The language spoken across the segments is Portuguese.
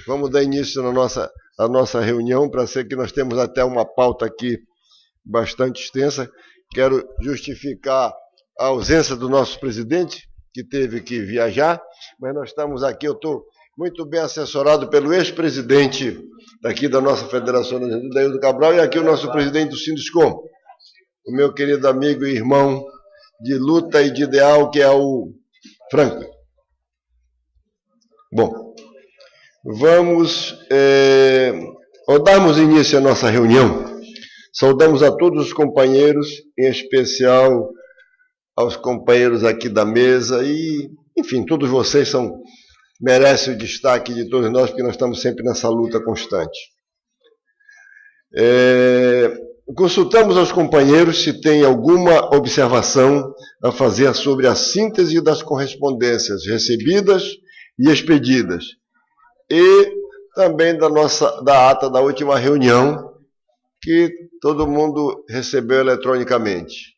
Vamos dar início à nossa reunião, para ser que nós temos até uma pauta aqui bastante extensa. Quero justificar a ausência do nosso presidente, que teve que viajar, mas nós estamos aqui, eu estou muito bem assessorado pelo ex-presidente daqui da nossa Federação, Daildo Cabral, e aqui o nosso presidente do Sinduscom, o meu querido amigo e irmão de luta e de ideal, que é o Franco. Bom, vamos darmos início à nossa reunião. Saudamos a todos os companheiros, em especial aos companheiros aqui da mesa e, enfim, todos vocês merecem o destaque de todos nós, porque nós estamos sempre nessa luta constante. Consultamos aos companheiros se tem alguma observação a fazer sobre a síntese das correspondências recebidas e expedidas, e também da ata da última reunião, que todo mundo recebeu eletronicamente.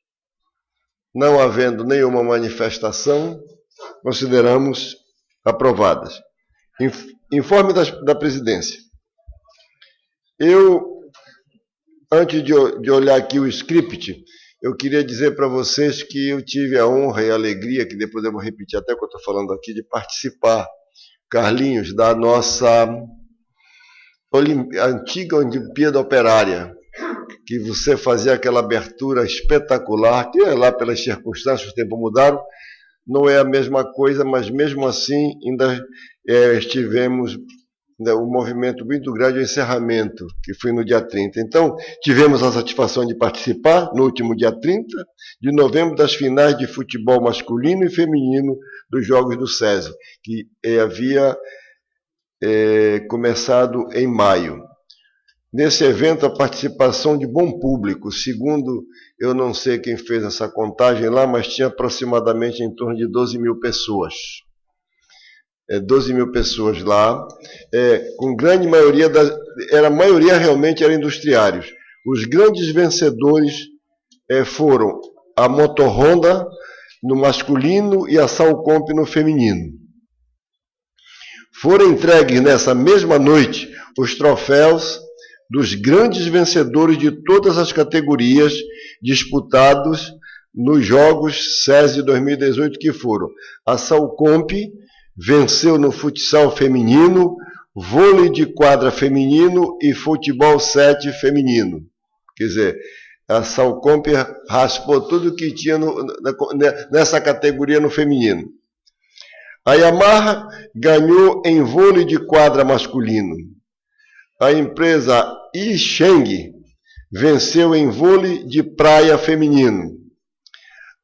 Não havendo nenhuma manifestação, consideramos aprovadas. Informe da presidência. Antes de olhar aqui o script, eu queria dizer para vocês que eu tive a honra e a alegria, que depois eu vou repetir até o que eu estou falando aqui, de participar, Carlinhos, da nossa antiga Olimpíada Operária, que você fazia aquela abertura espetacular, que lá pelas circunstâncias, os tempos mudaram, não é a mesma coisa, mas mesmo assim ainda tivemos um movimento muito grande, o encerramento, que foi no dia 30. Então, tivemos a satisfação de participar, no último dia 30 de novembro, das finais de futebol masculino e feminino dos Jogos do SESI, que havia começado em maio. Nesse evento, a participação de bom público, segundo, eu não sei quem fez essa contagem lá, mas tinha aproximadamente em torno de 12 mil pessoas. 12 mil pessoas lá, com grande maioria, a maioria realmente eram industriários. Os grandes vencedores foram a Moto Honda no masculino e a Salcomp no feminino. Foram entregues nessa mesma noite os troféus dos grandes vencedores de todas as categorias disputados nos Jogos SESI 2018, que foram a Salcomp, venceu no futsal feminino, vôlei de quadra feminino e futebol 7 feminino. Quer dizer, a Salcomp raspou tudo que tinha nessa categoria no feminino. A Yamaha ganhou em vôlei de quadra masculino. A empresa Yisheng venceu em vôlei de praia feminino.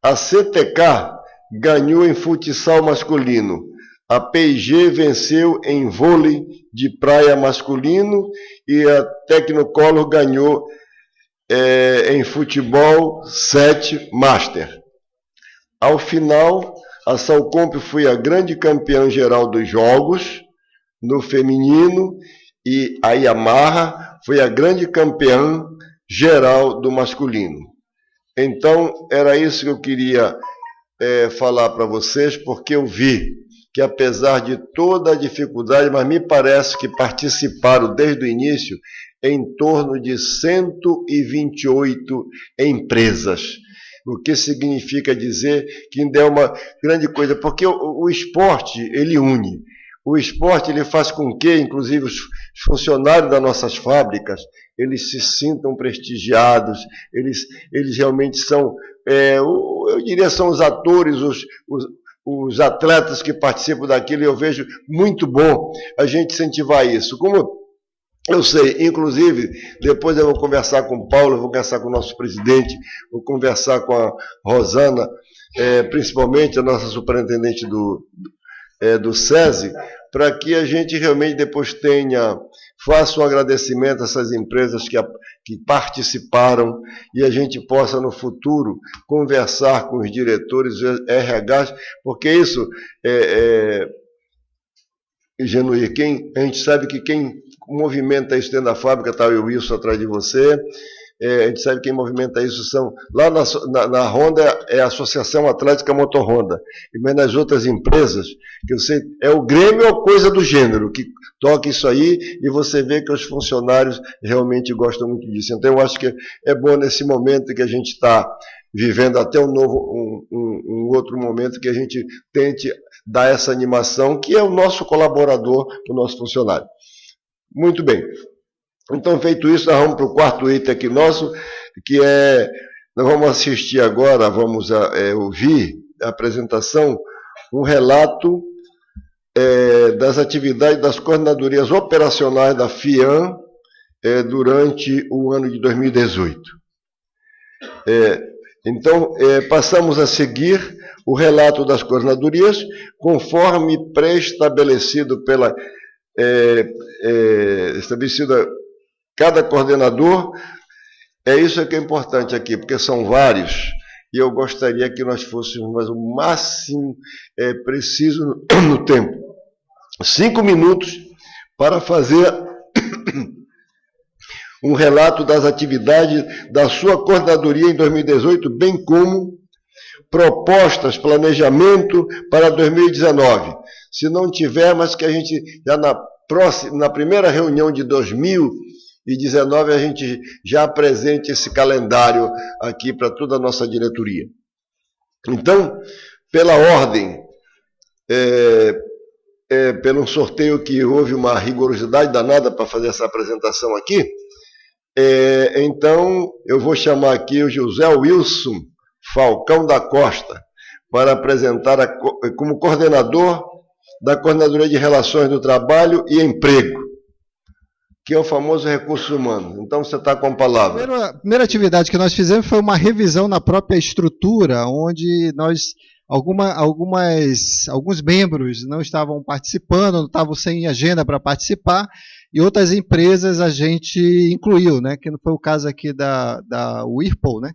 A CTK ganhou em futsal masculino. A P&G venceu em vôlei de praia masculino e a Tecnocolor ganhou em futebol 7 Master. Ao final, a Salcomp foi a grande campeã geral dos jogos no feminino e a Yamaha foi a grande campeã geral do masculino. Então, era isso que eu queria falar para vocês, porque eu vi que, apesar de toda a dificuldade, mas me parece que participaram desde o início em torno de 128 empresas, o que significa dizer que ainda é uma grande coisa, porque o esporte, ele une. O esporte, ele faz com que, inclusive, os funcionários das nossas fábricas, eles se sintam prestigiados, eles realmente são, eu diria, são os atores, os atletas que participam daquilo, e eu vejo muito bom a gente incentivar isso. Como eu sei, inclusive, depois eu vou conversar com o Paulo, eu vou conversar com o nosso presidente, vou conversar com a Rosana, principalmente a nossa superintendente do SESI, para que a gente realmente depois faça um agradecimento a essas empresas que participaram e a gente possa no futuro conversar com os diretores, RHs, porque isso, Genuí, a gente sabe que quem movimenta isso dentro da fábrica, está o Wilson atrás de você, a gente sabe quem movimenta isso são, lá na Honda é a Associação Atlética Motor Honda, mas nas outras empresas, que eu sei, é o Grêmio ou coisa do gênero, que toca isso aí, e você vê que os funcionários realmente gostam muito disso. Então eu acho que é bom nesse momento que a gente está vivendo até um outro momento que a gente tente dar essa animação, que é o nosso colaborador, o nosso funcionário. Muito bem. Então, feito isso, nós vamos para o quarto item aqui nosso, que é, nós vamos assistir agora, vamos ouvir a apresentação, um relato das atividades das coordenadorias operacionais da FIAM durante o ano de 2018. Então, passamos a seguir o relato das coordenadorias, conforme pré-estabelecido pela cada coordenador. Isso que é importante aqui, porque são vários, e eu gostaria que nós fôssemos o máximo preciso no tempo. 5 minutos para fazer um relato das atividades da sua coordenadoria em 2018, bem como propostas, planejamento para 2019. Se não tiver, mas que a gente já na primeira reunião de 2019 a gente já apresente esse calendário aqui para toda a nossa diretoria. Então, pela ordem, pelo sorteio que houve uma rigorosidade danada para fazer essa apresentação aqui, então eu vou chamar aqui o José Wilson Falcão da Costa para apresentar como coordenador da Coordenadoria de Relações do Trabalho e Emprego, que é o famoso recurso humano. Então, você está com a palavra. A primeira atividade que nós fizemos foi uma revisão na própria estrutura, onde alguns membros não estavam participando, não estavam sem agenda para participar, e outras empresas a gente incluiu, né, que não foi o caso aqui da Whirlpool, né?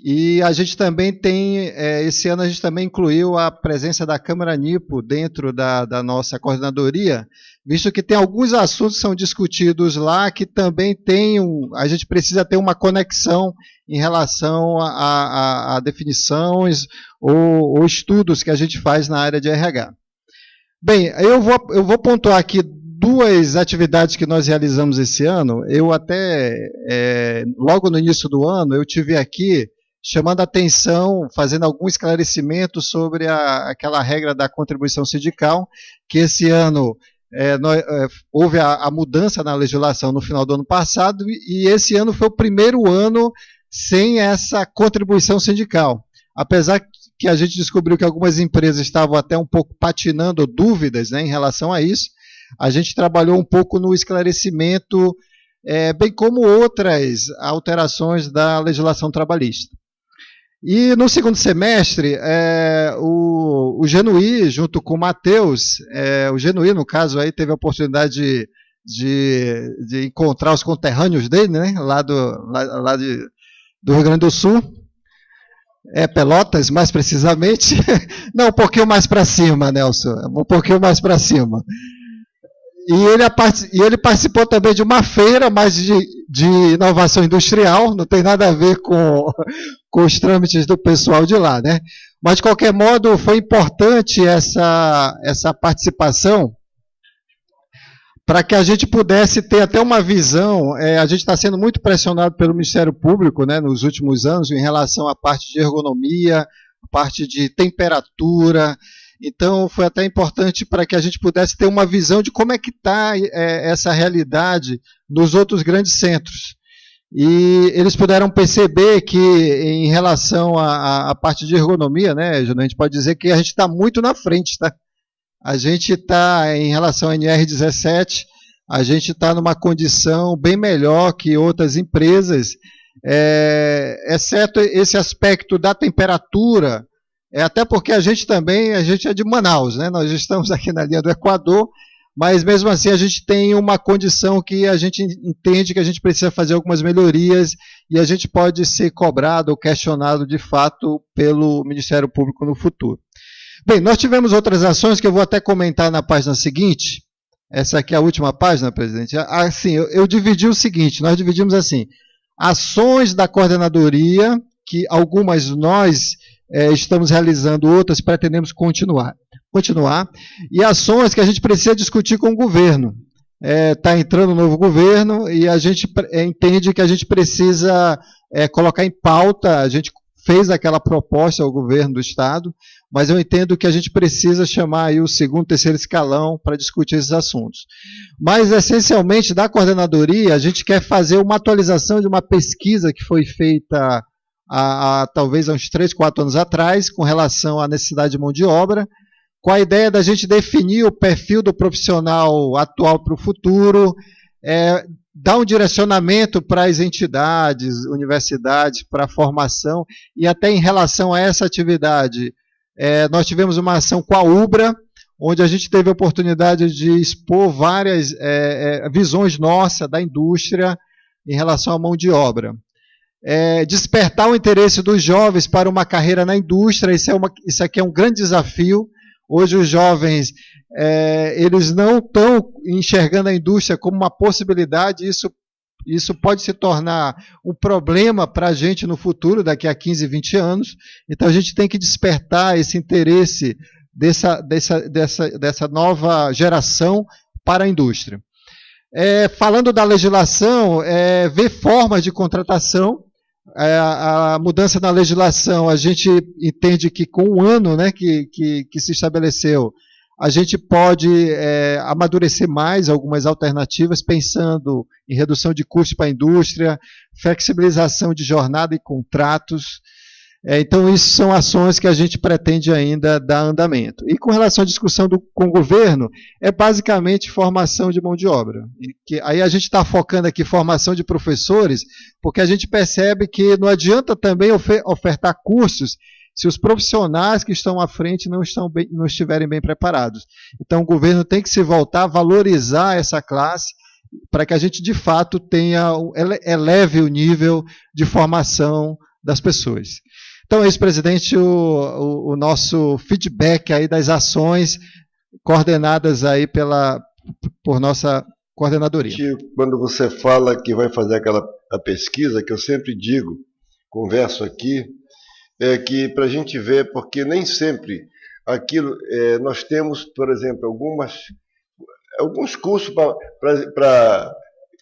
E a gente também tem, esse ano a gente também incluiu a presença da Câmara Nipo dentro da nossa coordenadoria, visto que tem alguns assuntos que são discutidos lá que também a gente precisa ter uma conexão em relação a definições ou estudos que a gente faz na área de RH. Bem, eu vou pontuar aqui 2 atividades que nós realizamos esse ano. Eu até, logo no início do ano, eu tive aqui chamando a atenção, fazendo algum esclarecimento sobre aquela regra da contribuição sindical, que esse ano houve a mudança na legislação no final do ano passado, e esse ano foi o primeiro ano sem essa contribuição sindical. Apesar que a gente descobriu que algumas empresas estavam até um pouco patinando dúvidas, né, em relação a isso, a gente trabalhou um pouco no esclarecimento, bem como outras alterações da legislação trabalhista. E no segundo semestre, o Genuí, junto com o Matheus, o Genuí, no caso, aí teve a oportunidade de encontrar os conterrâneos dele, né, lá do Rio Grande do Sul, Pelotas, mais precisamente. Não, um pouquinho mais para cima, Nelson, um pouquinho mais para cima. E ele participou também de uma feira mais de inovação industrial, não tem nada a ver com os trâmites do pessoal de lá, né? Mas, de qualquer modo, foi importante essa participação para que a gente pudesse ter até uma visão. A gente está sendo muito pressionado pelo Ministério Público, né, nos últimos anos, em relação à parte de ergonomia, a parte de temperatura. Então, foi até importante para que a gente pudesse ter uma visão de como é que está essa realidade nos outros grandes centros. E eles puderam perceber que, em relação à parte de ergonomia, né, a gente pode dizer que a gente está muito na frente, tá? A gente está, em relação à NR17, a gente está numa condição bem melhor que outras empresas, exceto esse aspecto da temperatura. Até porque a gente é de Manaus, né? Nós estamos aqui na linha do Equador, mas mesmo assim a gente tem uma condição que a gente entende que a gente precisa fazer algumas melhorias e a gente pode ser cobrado ou questionado de fato pelo Ministério Público no futuro. Bem, nós tivemos outras ações que eu vou até comentar na página seguinte. Essa aqui é a última página, presidente. Assim, eu dividi o seguinte, nós dividimos assim. ações da coordenadoria, que algumas nós estamos realizando, outras pretendemos continuar, e ações que a gente precisa discutir com o governo. Está entrando um novo governo e a gente entende que a gente precisa colocar em pauta. A gente fez aquela proposta ao governo do Estado, mas eu entendo que a gente precisa chamar aí o segundo, terceiro escalão para discutir esses assuntos. Mas, essencialmente, da coordenadoria, a gente quer fazer uma atualização de uma pesquisa que foi feita talvez há uns 3, 4 anos atrás, com relação à necessidade de mão de obra, com a ideia da gente definir o perfil do profissional atual para o futuro, dar um direcionamento para as entidades, universidades, para a formação, e até em relação a essa atividade. Nós tivemos uma ação com a UBRA, onde a gente teve a oportunidade de expor várias visões nossas da indústria em relação à mão de obra. Despertar o interesse dos jovens para uma carreira na indústria, isso aqui é um grande desafio. Hoje os jovens, eles não estão enxergando a indústria como uma possibilidade, isso pode se tornar um problema para a gente no futuro, daqui a 15, 20 anos. Então a gente tem que despertar esse interesse dessa nova geração para a indústria. Falando da legislação, ver formas de contratação. A mudança na legislação, a gente entende que com um ano, né, que se estabeleceu, a gente pode amadurecer mais algumas alternativas, pensando em redução de custos para a indústria, flexibilização de jornada e contratos. Então, isso são ações que a gente pretende ainda dar andamento. E com relação à discussão com o governo, é basicamente formação de mão de obra. Aí a gente está focando aqui formação de professores, porque a gente percebe que não adianta também ofertar cursos se os profissionais que estão à frente não estiverem bem preparados. Então, o governo tem que se voltar a valorizar essa classe para que a gente, de fato, eleve o nível de formação das pessoas. Então é isso, presidente, o nosso feedback aí das ações coordenadas aí por nossa coordenadoria. Quando você fala que vai fazer a pesquisa, que eu sempre digo, converso aqui, que para a gente ver, porque nem sempre aquilo, nós temos, por exemplo, alguns cursos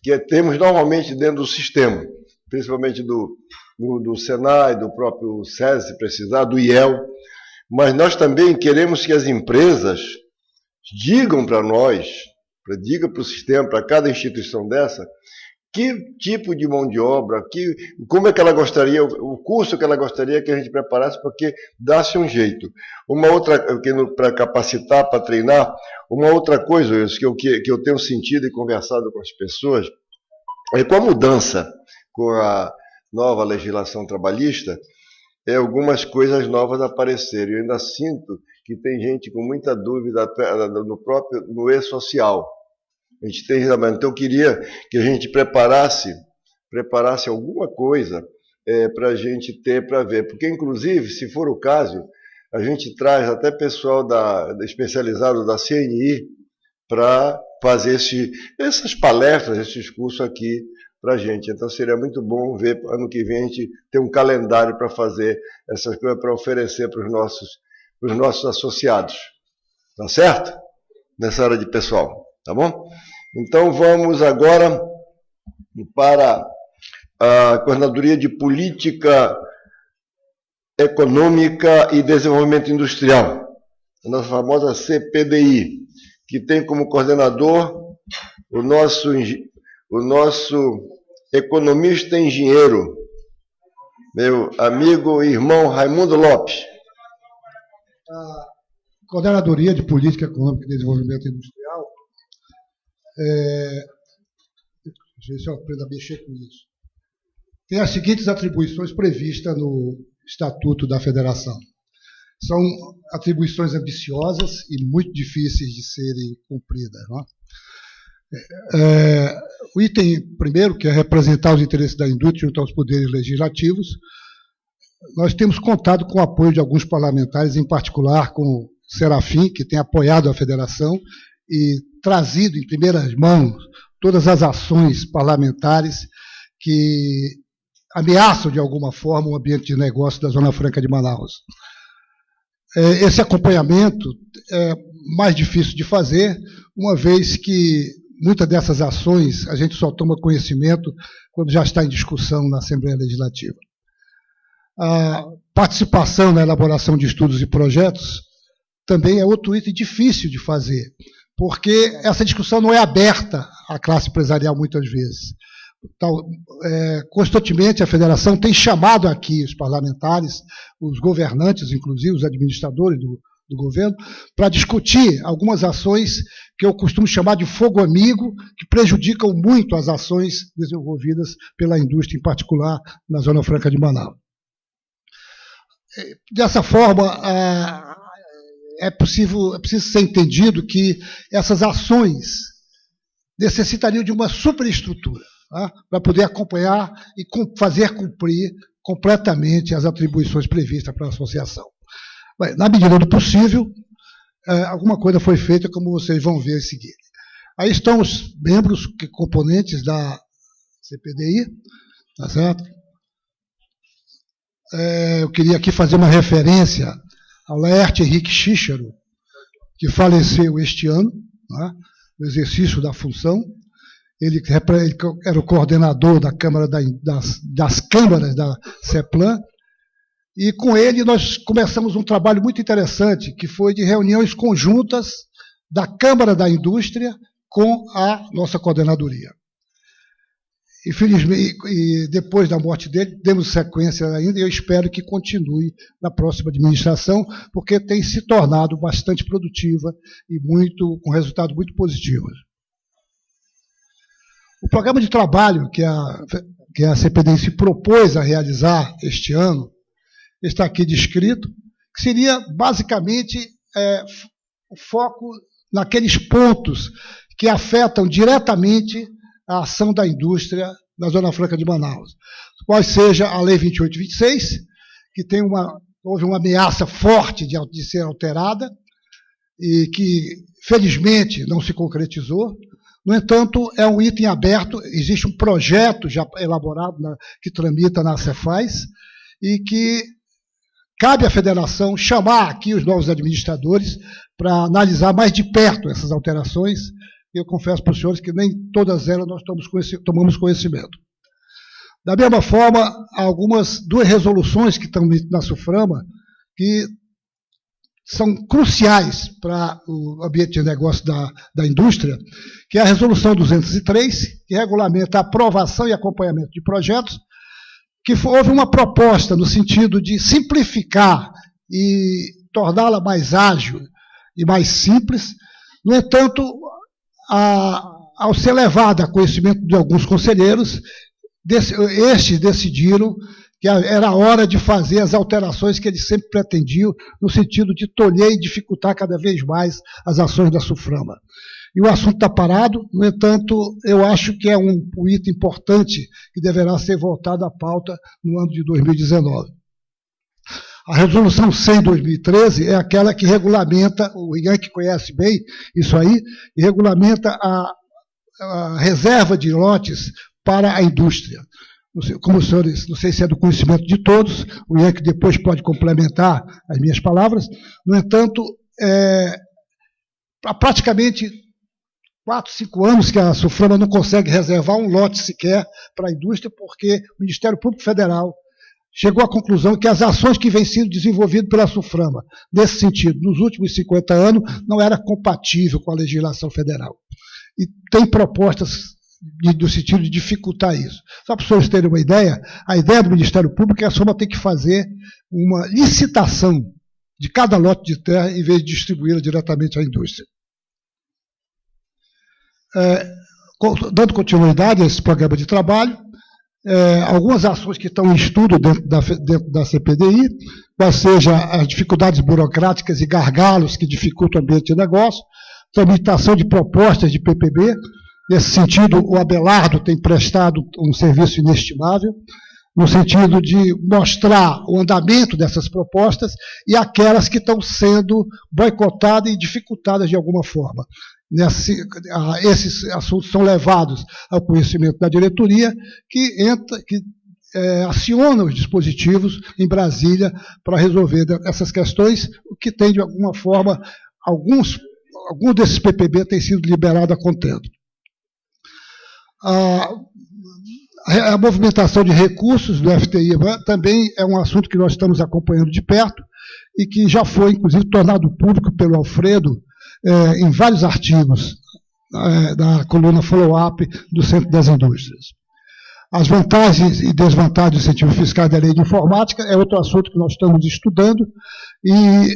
que temos normalmente dentro do sistema, principalmente do Senai, do próprio SESI, se precisar, do IEL, mas nós também queremos que as empresas digam para nós, digam para o sistema, para cada instituição dessa, que tipo de mão de obra, como é que ela gostaria, o curso que ela gostaria que a gente preparasse, porque dá-se um jeito. Uma outra, para capacitar, para treinar, uma outra coisa que eu tenho sentido e conversado com as pessoas, é com a mudança, com a nova legislação trabalhista, algumas coisas novas apareceram. Eu ainda sinto que tem gente com muita dúvida no e-social. A gente tem, então eu queria que a gente preparasse alguma coisa para a gente ter, para ver. Porque, inclusive, se for o caso, a gente traz até pessoal especializado da CNI para fazer essas palestras, esses cursos aqui para a gente. Então seria muito bom ver ano que vem a gente ter um calendário para fazer essas coisas, para oferecer para os nossos associados. Tá certo? Nessa área de pessoal. Tá bom? Então vamos agora para a Coordenadoria de Política Econômica e Desenvolvimento Industrial, a nossa famosa CPDI, que tem como coordenador o nosso economista engenheiro, meu amigo e irmão Raimundo Lopes. A Coordenadoria de Política Econômica e Desenvolvimento Industrial, deixa eu aprender a mexer com isso, tem as seguintes atribuições previstas no Estatuto da Federação. São atribuições ambiciosas e muito difíceis de serem cumpridas, não é? O item primeiro, que é representar os interesses da indústria junto aos poderes legislativos, nós temos contado com o apoio de alguns parlamentares, em particular com o Serafim, que tem apoiado a federação e trazido em primeiras mãos todas as ações parlamentares que ameaçam, de alguma forma, o ambiente de negócio da Zona Franca de Manaus. Esse acompanhamento é mais difícil de fazer, uma vez que muitas dessas ações a gente só toma conhecimento quando já está em discussão na Assembleia Legislativa. A participação na elaboração de estudos e projetos também é outro item difícil de fazer, porque essa discussão não é aberta à classe empresarial muitas vezes. Constantemente a federação tem chamado aqui os parlamentares, os governantes, inclusive os administradores do governo, para discutir algumas ações que eu costumo chamar de fogo amigo, que prejudicam muito as ações desenvolvidas pela indústria, em particular na Zona Franca de Manaus. Dessa forma, é preciso ser entendido que essas ações necessitariam de uma superestrutura, tá, para poder acompanhar e fazer cumprir completamente as atribuições previstas para a associação. Bem, na medida do possível, alguma coisa foi feita, como vocês vão ver em seguida. Aí estão os membros, componentes da CPDI, tá certo? Eu queria aqui fazer uma referência ao Laerte Henrique Cícero, que faleceu este ano, né, no exercício da função. Ele era o coordenador da Câmara das câmaras da CEPLAN, e com ele nós começamos um trabalho muito interessante, que foi de reuniões conjuntas da Câmara da Indústria com a nossa coordenadoria. Infelizmente, e depois da morte dele, demos sequência ainda, e eu espero que continue na próxima administração, porque tem se tornado bastante produtiva e com resultados muito positivos. O programa de trabalho que a CPDI se propôs a realizar este ano está aqui descrito, que seria basicamente o foco naqueles pontos que afetam diretamente a ação da indústria na Zona Franca de Manaus. Qual seja a Lei 2826, que houve uma ameaça forte de ser alterada e que, felizmente, não se concretizou. No entanto, é um item aberto, existe um projeto já elaborado, que tramita na Cefaz, e que cabe à federação chamar aqui os novos administradores para analisar mais de perto essas alterações. Eu confesso para os senhores que nem todas elas nós tomamos conhecimento. Da mesma forma, há duas resoluções que estão na SUFRAMA que são cruciais para o ambiente de negócio da indústria, que é a Resolução 203, que regulamenta a aprovação e acompanhamento de projetos, que houve uma proposta no sentido de simplificar e torná-la mais ágil e mais simples. No entanto, ao ser levada a conhecimento de alguns conselheiros, estes decidiram que era hora de fazer as alterações que eles sempre pretendiam, no sentido de tolher e dificultar cada vez mais as ações da SUFRAMA. E o assunto está parado, no entanto, eu acho que é um item importante que deverá ser voltado à pauta no ano de 2019. A Resolução 100 de 2013 é aquela que regulamenta, o Ian que conhece bem isso aí, e regulamenta a reserva de lotes para a indústria. Como os senhores, não sei se é do conhecimento de todos, o Ian que depois pode complementar as minhas palavras. No entanto, há praticamente 4, 5 anos que a SUFRAMA não consegue reservar um lote sequer para a indústria, porque o Ministério Público Federal chegou à conclusão que as ações que vêm sendo desenvolvidas pela SUFRAMA, nesse sentido, nos últimos 50 anos, não era compatível com a legislação federal. E tem propostas no sentido de dificultar isso. Só para os senhores terem uma ideia, a ideia do Ministério Público é a SUFRAMA ter que fazer uma licitação de cada lote de terra, em vez de distribuí-la diretamente à indústria. Dando continuidade a esse programa de trabalho, algumas ações que estão em estudo dentro da CPDI, quais sejam as dificuldades burocráticas e gargalos que dificultam o ambiente de negócio, tramitação de propostas de PPB. Nesse sentido, o Abelardo tem prestado um serviço inestimável, no sentido de mostrar o andamento dessas propostas e aquelas que estão sendo boicotadas e dificultadas de alguma forma. Esses assuntos são levados ao conhecimento da diretoria, que aciona os dispositivos em Brasília para resolver essas questões, o que tem, de alguma forma, alguns desses PPB têm sido liberados a contento. A movimentação de recursos do FTI também é um assunto que nós estamos acompanhando de perto e que já foi, inclusive, tornado público pelo Alfredo em vários artigos da coluna follow-up do Centro das Indústrias. As vantagens e desvantagens do incentivo fiscal da lei de informática é outro assunto que nós estamos estudando e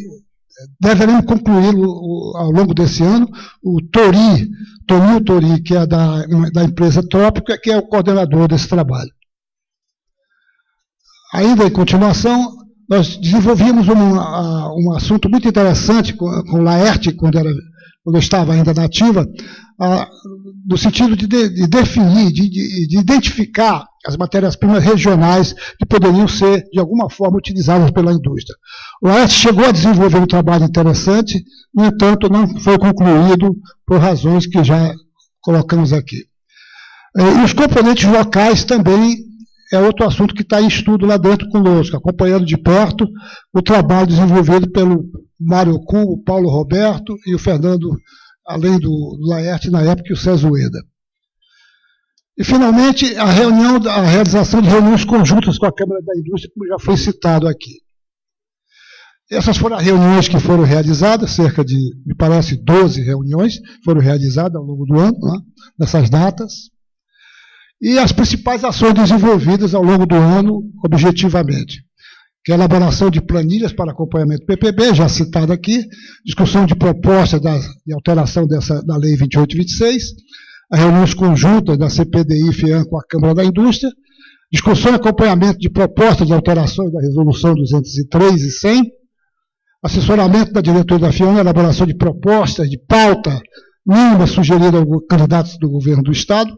deveremos concluí-lo ao longo desse ano. O Toninho Tori, que é da empresa Trópica, que é o coordenador desse trabalho. Ainda em continuação, nós desenvolvimos um assunto muito interessante com o Laerte, quando eu estava ainda na ativa, no sentido de definir, de identificar as matérias-primas regionais que poderiam ser, de alguma forma, utilizadas pela indústria. O Laerte chegou a desenvolver um trabalho interessante, no entanto, não foi concluído por razões que já colocamos aqui. E os componentes locais também é outro assunto que está em estudo lá dentro conosco, acompanhando de perto o trabalho desenvolvido pelo Mário Kuhn, o Paulo Roberto e o Fernando, além do Laerte na época, e o César Ueda. E, finalmente, a realização de reuniões conjuntas com a Câmara da Indústria, como já foi citado aqui. Essas foram as reuniões que foram realizadas, cerca de, me parece, 12 reuniões foram realizadas ao longo do ano, né, nessas datas. E as principais ações desenvolvidas ao longo do ano, objetivamente, que é a elaboração de planilhas para acompanhamento do PPB, já citado aqui, discussão de propostas de alteração da Lei 2826, as reuniões conjuntas da CPDI e FIAN com a Câmara da Indústria, discussão e acompanhamento de propostas de alterações da Resolução 203 e 100, assessoramento da diretoria da FIAN, elaboração de propostas de pauta mínima sugerida aos candidatos do governo do Estado,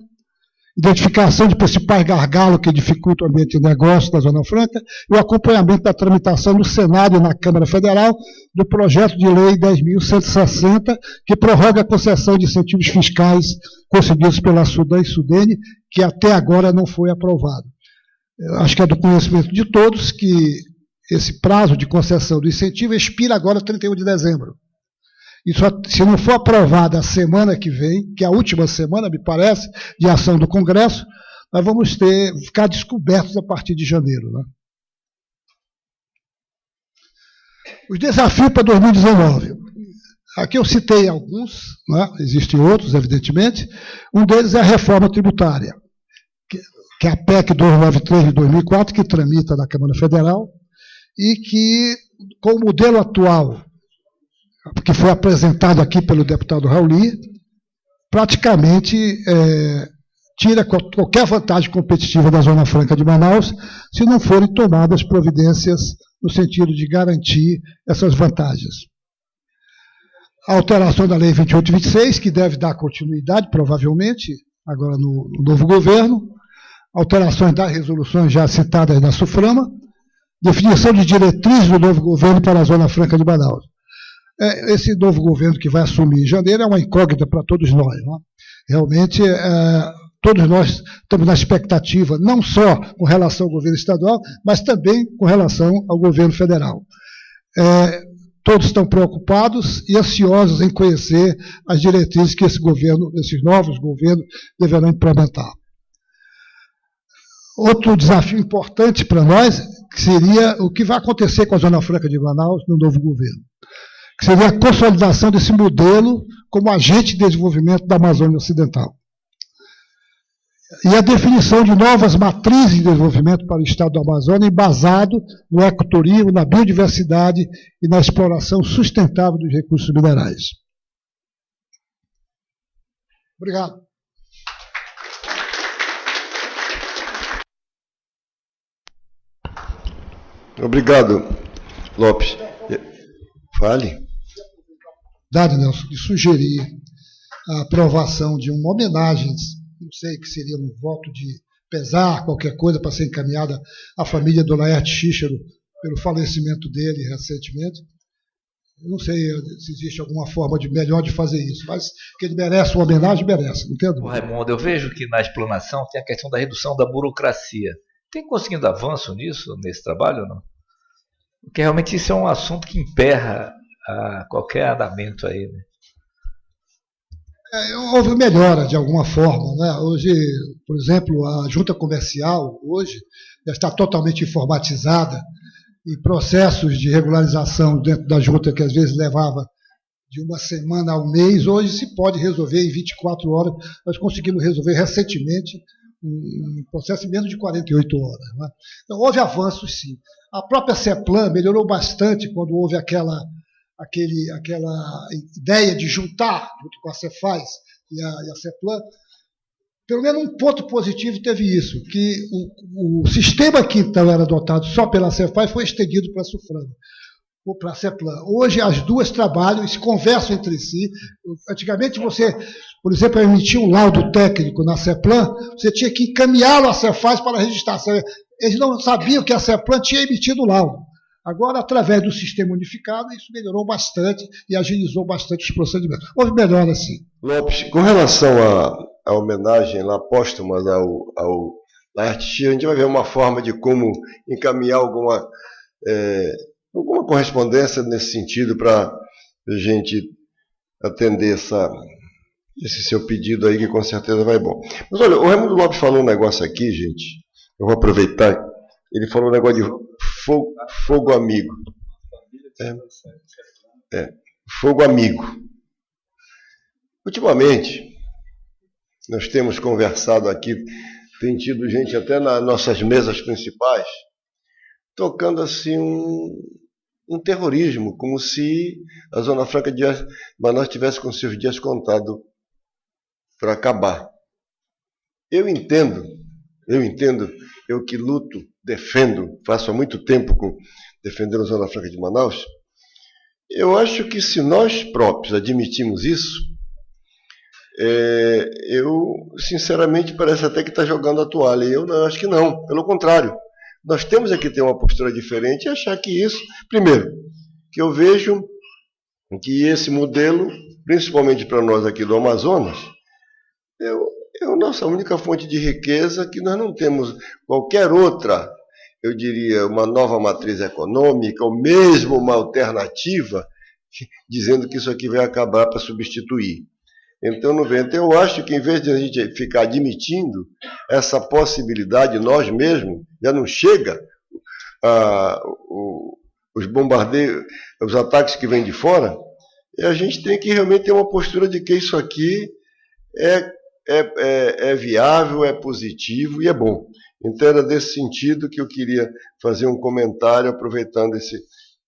identificação de principais gargalos que dificultam o ambiente de negócio da Zona Franca e o acompanhamento da tramitação no Senado e na Câmara Federal do projeto de lei 10.160, que prorroga a concessão de incentivos fiscais concedidos pela Sudan e Sudene, que até agora não foi aprovado. Eu acho que é do conhecimento de todos que esse prazo de concessão do incentivo expira agora 31 de dezembro. E se não for aprovada a semana que vem, que é a última semana, me parece, de ação do Congresso, nós vamos ficar descobertos a partir de janeiro. Né? Os desafios para 2019. Aqui eu citei alguns, né? Existem outros, evidentemente. Um deles é a reforma tributária, que é a PEC 293 de 2004, que tramita na Câmara Federal, e que, com o modelo atual, que foi apresentado aqui pelo deputado Rauli, praticamente tira qualquer vantagem competitiva da Zona Franca de Manaus, se não forem tomadas providências no sentido de garantir essas vantagens. A alteração da Lei 2826, que deve dar continuidade, provavelmente, agora no novo governo, alterações das resoluções já citadas na SUFRAMA, definição de diretrizes do novo governo para a Zona Franca de Manaus. Esse novo governo que vai assumir em janeiro é uma incógnita para todos nós. Né? Realmente, todos nós estamos na expectativa, não só com relação ao governo estadual, mas também com relação ao governo federal. Todos estão preocupados e ansiosos em conhecer as diretrizes que esses novos governos deverão implementar. Outro desafio importante para nós seria o que vai acontecer com a Zona Franca de Manaus no novo governo, que seria a consolidação desse modelo como agente de desenvolvimento da Amazônia Ocidental. E a definição de novas matrizes de desenvolvimento para o Estado do Amazonas, embasado no ecoturismo, na biodiversidade e na exploração sustentável dos recursos minerais. Obrigado. Obrigado, Lopes. Fale. Dado, Nelson, de sugerir a aprovação de uma homenagem, não sei, que seria um voto de pesar, qualquer coisa, para ser encaminhada à família do Laerte Cícero pelo falecimento dele recentemente. Eu não sei se existe alguma forma melhor de fazer isso, mas que ele merece uma homenagem, merece, não entendo? Raimundo, eu vejo que na explanação tem a questão da redução da burocracia. tem conseguido avanço nisso, nesse trabalho ou não? Porque realmente isso é um assunto que emperra qualquer andamento aí, né? Houve melhora de alguma forma, né? Hoje, por exemplo, a junta comercial hoje já está totalmente informatizada e processos de regularização dentro da junta que às vezes levava de uma semana a um mês, hoje se pode resolver em 24 horas. Nós conseguimos resolver recentemente um processo em menos de 48 horas. Né? Então, houve avanços, sim. A própria CEPLAN melhorou bastante quando houve aquela ideia de juntar, junto com a Cefaz e a CEPLAN. Pelo menos um ponto positivo teve isso, que o sistema que então era adotado só pela Cefaz foi estendido para a Suframa, ou para a CEPLAN. Hoje as duas trabalham e se conversam entre si. Antigamente você, por exemplo, emitia um laudo técnico na CEPLAN, você tinha que encaminhá-lo à Cefaz para registrar. Eles não sabiam que a CEPLAN tinha emitido o laudo. Agora, através do sistema unificado, isso melhorou bastante e agilizou bastante os procedimentos. Houve melhora, sim. Lopes, com relação à homenagem lá póstuma ao Laertes, a gente vai ver uma forma de como encaminhar alguma correspondência nesse sentido para a gente atender esse seu pedido aí, que com certeza vai bom. Mas olha, o Raimundo Lopes falou um negócio aqui, gente, eu vou aproveitar, ele falou um negócio de fogo amigo. Fogo amigo. Ultimamente, nós temos conversado aqui, tem tido gente até nas nossas mesas principais, tocando assim um terrorismo, como se a Zona Franca de Manaus tivesse com seus dias contados para acabar. Eu entendo, eu que luto, defendo, faço há muito tempo defendendo a Zona Franca de Manaus, eu acho que se nós próprios admitimos isso, eu, sinceramente, parece até que está jogando a toalha. Eu não, acho que não, pelo contrário. Nós temos aqui ter uma postura diferente e achar que isso, primeiro, que eu vejo que esse modelo, principalmente para nós aqui do Amazonas, é a nossa única fonte de riqueza, que nós não temos qualquer outra, eu diria, uma nova matriz econômica, ou mesmo uma alternativa, dizendo que isso aqui vai acabar para substituir. Então, eu acho que em vez de a gente ficar admitindo essa possibilidade, nós mesmos, já não chega os bombardeios, os ataques que vêm de fora, e a gente tem que realmente ter uma postura de que isso aqui é viável, é positivo e é bom. Então, era desse sentido que eu queria fazer um comentário, aproveitando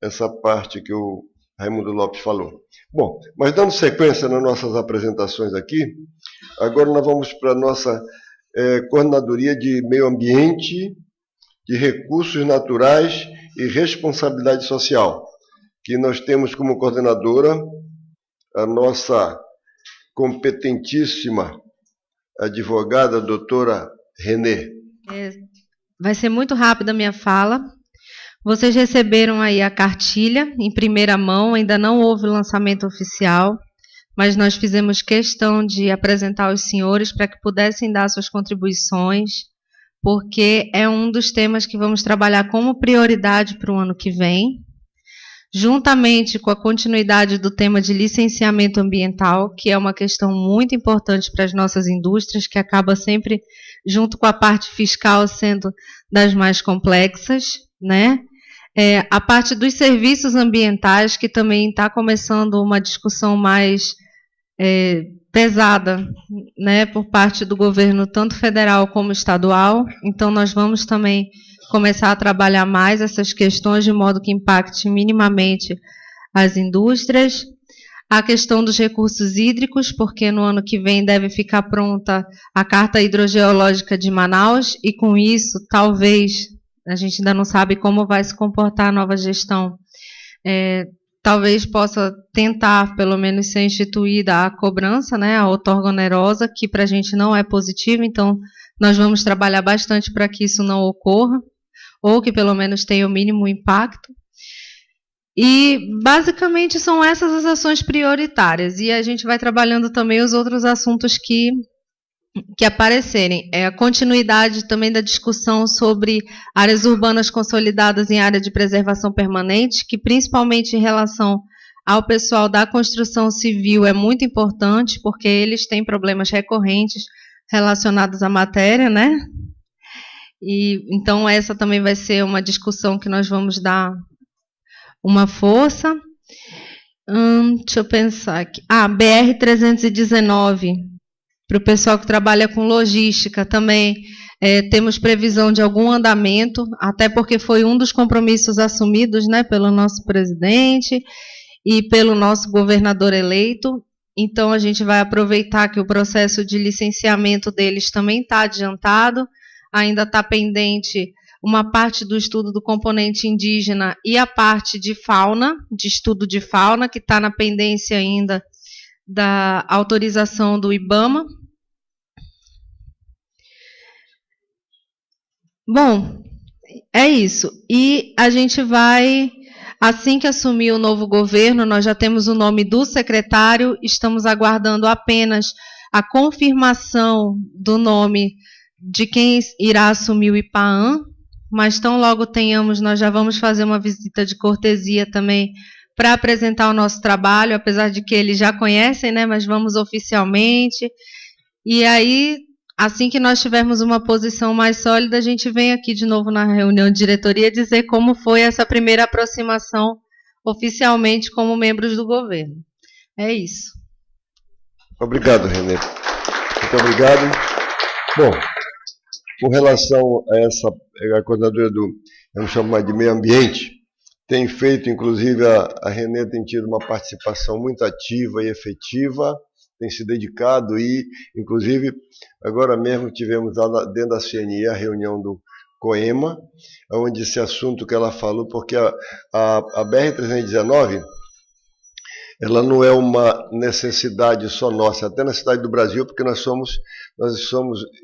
essa parte que o Raimundo Lopes falou. Bom, mas dando sequência nas nossas apresentações aqui, agora nós vamos para a nossa Coordenadoria de Meio Ambiente, de Recursos Naturais e Responsabilidade Social, que nós temos como coordenadora a nossa competentíssima advogada, doutora Renê. Vai ser muito rápida a minha fala. Vocês receberam aí a cartilha em primeira mão, ainda não houve lançamento oficial, mas nós fizemos questão de apresentar aos senhores para que pudessem dar suas contribuições, porque é um dos temas que vamos trabalhar como prioridade para o ano que vem, juntamente com a continuidade do tema de licenciamento ambiental, que é uma questão muito importante para as nossas indústrias, que acaba sempre, junto com a parte fiscal, sendo das mais complexas, né? A parte dos serviços ambientais, que também está começando uma discussão mais pesada, né, por parte do governo, tanto federal como estadual. Então, nós vamos também começar a trabalhar mais essas questões de modo que impacte minimamente as indústrias. A questão dos recursos hídricos, porque no ano que vem deve ficar pronta a Carta Hidrogeológica de Manaus, e com isso, talvez, a gente ainda não sabe como vai se comportar a nova gestão, talvez possa tentar, pelo menos, ser instituída a cobrança, né, a outorga onerosa, que para a gente não é positivo, então nós vamos trabalhar bastante para que isso não ocorra, ou que pelo menos tenha o mínimo impacto. E, basicamente, são essas as ações prioritárias. E a gente vai trabalhando também os outros assuntos que que aparecerem. É a continuidade também da discussão sobre áreas urbanas consolidadas em área de preservação permanente, que principalmente em relação ao pessoal da construção civil é muito importante, porque eles têm problemas recorrentes relacionados à matéria, né? E então essa também vai ser uma discussão que nós vamos dar uma força. Deixa eu pensar aqui. BR-319, para o pessoal que trabalha com logística também, temos previsão de algum andamento, até porque foi um dos compromissos assumidos, né, pelo nosso presidente e pelo nosso governador eleito. Então, a gente vai aproveitar que o processo de licenciamento deles também está adiantado, ainda está pendente uma parte do estudo do componente indígena e a parte de fauna, de estudo de fauna, que está na pendência ainda da autorização do IBAMA. Bom, é isso. E a gente vai, assim que assumir o novo governo, nós já temos o nome do secretário, estamos aguardando apenas a confirmação do nome de quem irá assumir o IPAAN, mas tão logo tenhamos, nós já vamos fazer uma visita de cortesia também para apresentar o nosso trabalho, apesar de que eles já conhecem, né, mas vamos oficialmente. E aí, assim que nós tivermos uma posição mais sólida, a gente vem aqui de novo na reunião de diretoria dizer como foi essa primeira aproximação oficialmente como membros do governo. É isso. Obrigado, Renê. Muito obrigado. Bom, com relação a essa, a coordenadora do, vamos chamar de meio ambiente, tem feito, inclusive, a Renê tem tido uma participação muito ativa e efetiva, tem se dedicado e, inclusive, agora mesmo tivemos lá dentro da CNI a reunião do COEMA, onde esse assunto que ela falou, porque a BR-319, ela não é uma necessidade só nossa, até na cidade do Brasil, porque nós somos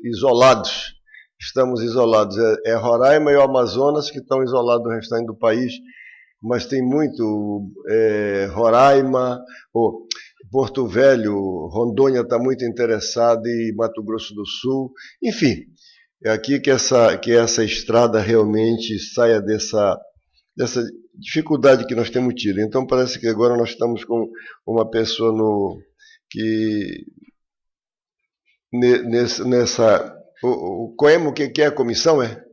isolados, estamos isolados. É Roraima e o Amazonas que estão isolados do restante do país, mas tem muito Roraima, Porto Velho, Rondônia está muito interessada e Mato Grosso do Sul, enfim, é aqui que essa estrada realmente saia dessa dificuldade que nós temos tido. Então parece que agora nós estamos com uma pessoa o COEMA, o que é a comissão, é? COEMA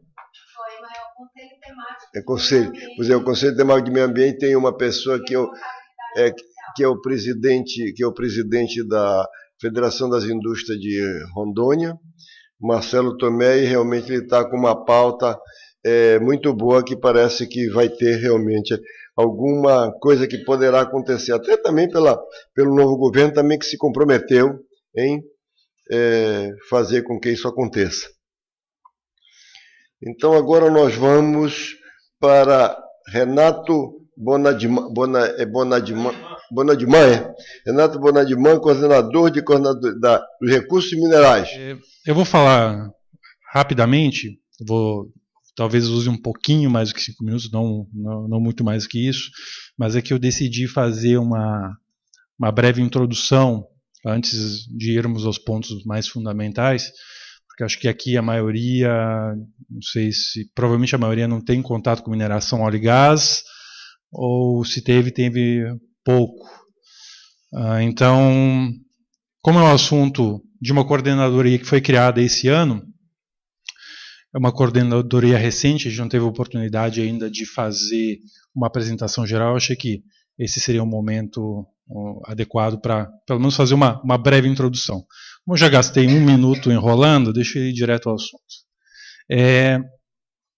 é o Conselho Temático. É conselho. Pois é, o Conselho Temático de Meio Ambiente tem uma pessoa que é o presidente da Federação das Indústrias de Rondônia, Marcelo Tomé, e realmente ele está com uma pauta muito boa, que parece que vai ter realmente alguma coisa que poderá acontecer, até também pelo novo governo também, que se comprometeu em fazer com que isso aconteça. Então agora nós vamos para Renato Renato Bonadiman, coordenador dos recursos minerais. Eu vou falar rapidamente, talvez use um pouquinho mais do que 5 minutos, não muito mais do que isso, mas é que eu decidi fazer uma breve introdução antes de irmos aos pontos mais fundamentais, porque acho que aqui a maioria, não sei se, provavelmente a maioria não tem contato com mineração, óleo e gás, ou se teve pouco. Então, como é um assunto de uma coordenadoria que foi criada esse ano, é uma coordenadoria recente, a gente não teve oportunidade ainda de fazer uma apresentação geral, achei que esse seria um momento adequado para, pelo menos, fazer uma breve introdução. Como eu já gastei 1 minuto enrolando, deixa eu ir direto ao assunto.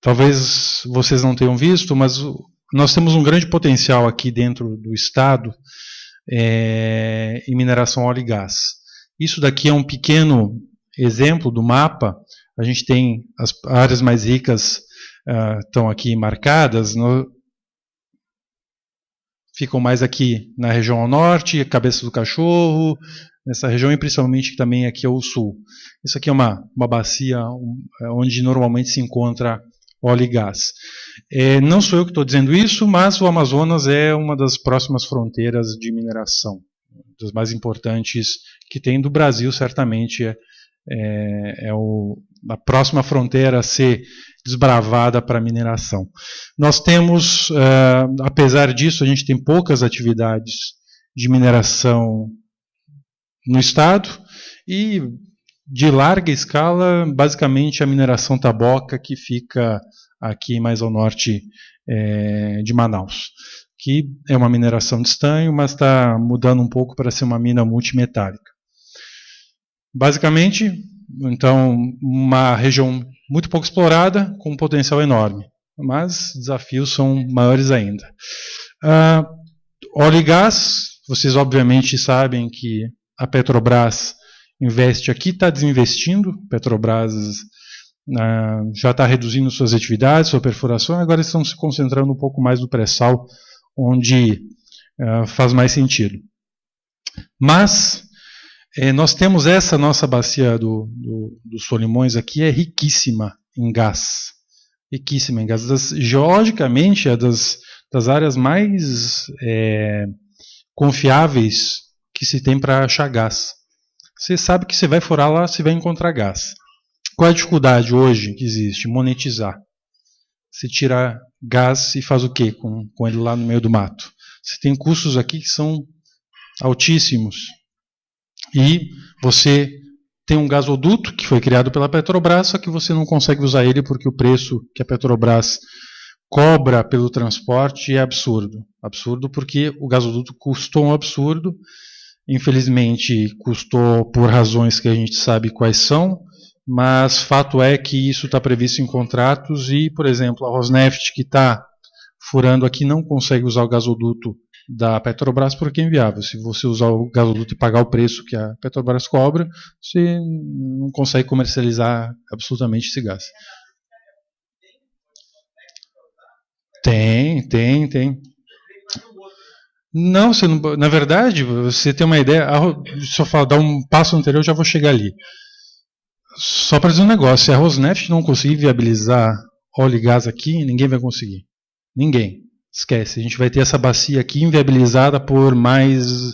Talvez vocês não tenham visto, mas nós temos um grande potencial aqui dentro do Estado em mineração óleo e gás. Isso daqui é um pequeno exemplo do mapa. A gente tem as áreas mais ricas estão aqui marcadas, ficam mais aqui na região ao norte, Cabeça do Cachorro, nessa região, e principalmente também aqui ao sul. Isso aqui é uma bacia onde normalmente se encontra óleo e gás. Não sou eu que estou dizendo isso, mas o Amazonas é uma das próximas fronteiras de mineração, das mais importantes que tem do Brasil, certamente a próxima fronteira a ser desbravada para a mineração. Nós temos, apesar disso, a gente tem poucas atividades de mineração no estado e de larga escala, basicamente a mineração taboca, que fica aqui mais ao norte de Manaus, que é uma mineração de estanho, mas está mudando um pouco para ser uma mina multimetálica. Basicamente, então, uma região muito pouco explorada, com um potencial enorme, mas desafios são maiores ainda. Óleo e gás, vocês obviamente sabem que a Petrobras investe aqui, está desinvestindo. Petrobras já está reduzindo suas atividades, sua perfuração, agora estão se concentrando um pouco mais no pré-sal, onde faz mais sentido. Mas nós temos essa nossa bacia dos Solimões aqui, é riquíssima em gás. Riquíssima em gás. Geologicamente, é das áreas mais confiáveis que se tem para achar gás. Você sabe que você vai furar lá, você vai encontrar gás. Qual é a dificuldade hoje que existe? Monetizar. Você tira gás e faz o quê com ele lá no meio do mato? Você tem custos aqui que são altíssimos. E você tem um gasoduto que foi criado pela Petrobras, só que você não consegue usar ele porque o preço que a Petrobras cobra pelo transporte é absurdo. Absurdo porque o gasoduto custou um absurdo. Infelizmente, custou por razões que a gente sabe quais são, mas fato é que isso está previsto em contratos e, por exemplo, a Rosneft, que está furando aqui, não consegue usar o gasoduto da Petrobras porque é inviável. Se você usar o gasoduto e pagar o preço que a Petrobras cobra, você não consegue comercializar absolutamente esse gás. Tem. Não, você não, na verdade, você tem uma ideia. Se eu dar um passo anterior, eu já vou chegar ali. Só para dizer um negócio: se a Rosneft não conseguir viabilizar óleo e gás aqui, ninguém vai conseguir. Ninguém. Esquece. A gente vai ter essa bacia aqui inviabilizada por mais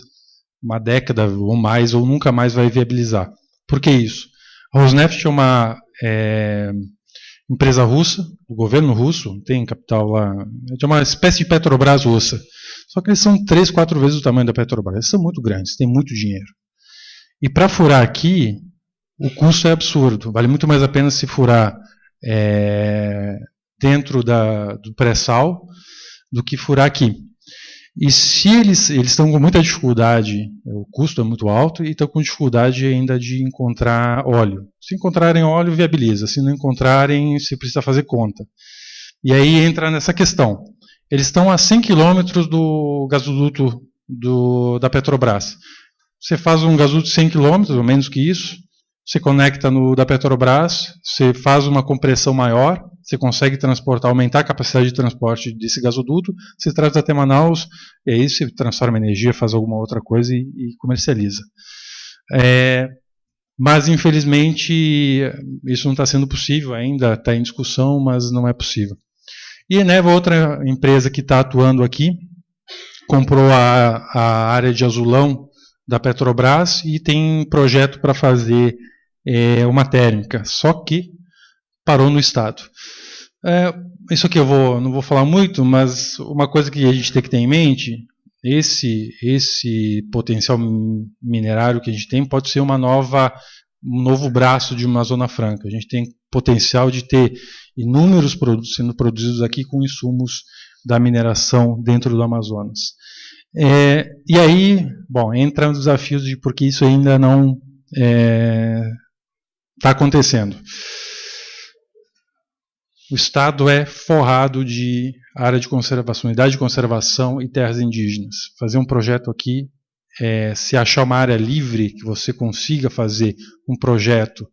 uma década ou mais, ou nunca mais vai viabilizar. Por que isso? A Rosneft é uma empresa russa, do governo russo, tem capital lá, é uma espécie de Petrobras russa. Só que eles são 3, 4 vezes o tamanho da Petrobras. Eles são muito grandes, têm muito dinheiro. E para furar aqui, o custo é absurdo. Vale muito mais a pena se furar dentro do pré-sal do que furar aqui. E se eles estão com muita dificuldade, o custo é muito alto, e estão com dificuldade ainda de encontrar óleo. Se encontrarem óleo, viabiliza. Se não encontrarem, você precisa fazer conta. E aí entra nessa questão. Eles estão a 100 quilômetros do gasoduto da Petrobras. Você faz um gasoduto de 100 quilômetros, ou menos que isso, você conecta no da Petrobras, você faz uma compressão maior, você consegue transportar, aumentar a capacidade de transporte desse gasoduto, você traz até Manaus, e aí você transforma energia, faz alguma outra coisa e comercializa. Mas, infelizmente, isso não está sendo possível ainda, está em discussão, mas não é possível. E a Eneva, outra empresa que está atuando aqui, comprou a área de Azulão da Petrobras e tem projeto para fazer uma térmica, só que parou no estado. Isso aqui eu não vou falar muito, mas uma coisa que a gente tem que ter em mente, esse potencial minerário que a gente tem pode ser um novo braço de uma zona franca. A gente tem potencial de ter inúmeros produtos sendo produzidos aqui com insumos da mineração dentro do Amazonas. E aí, entra os desafios de porque isso ainda não está acontecendo. O Estado é forrado de área de conservação, unidade de conservação e terras indígenas. Fazer um projeto aqui, se achar uma área livre que você consiga fazer um projeto,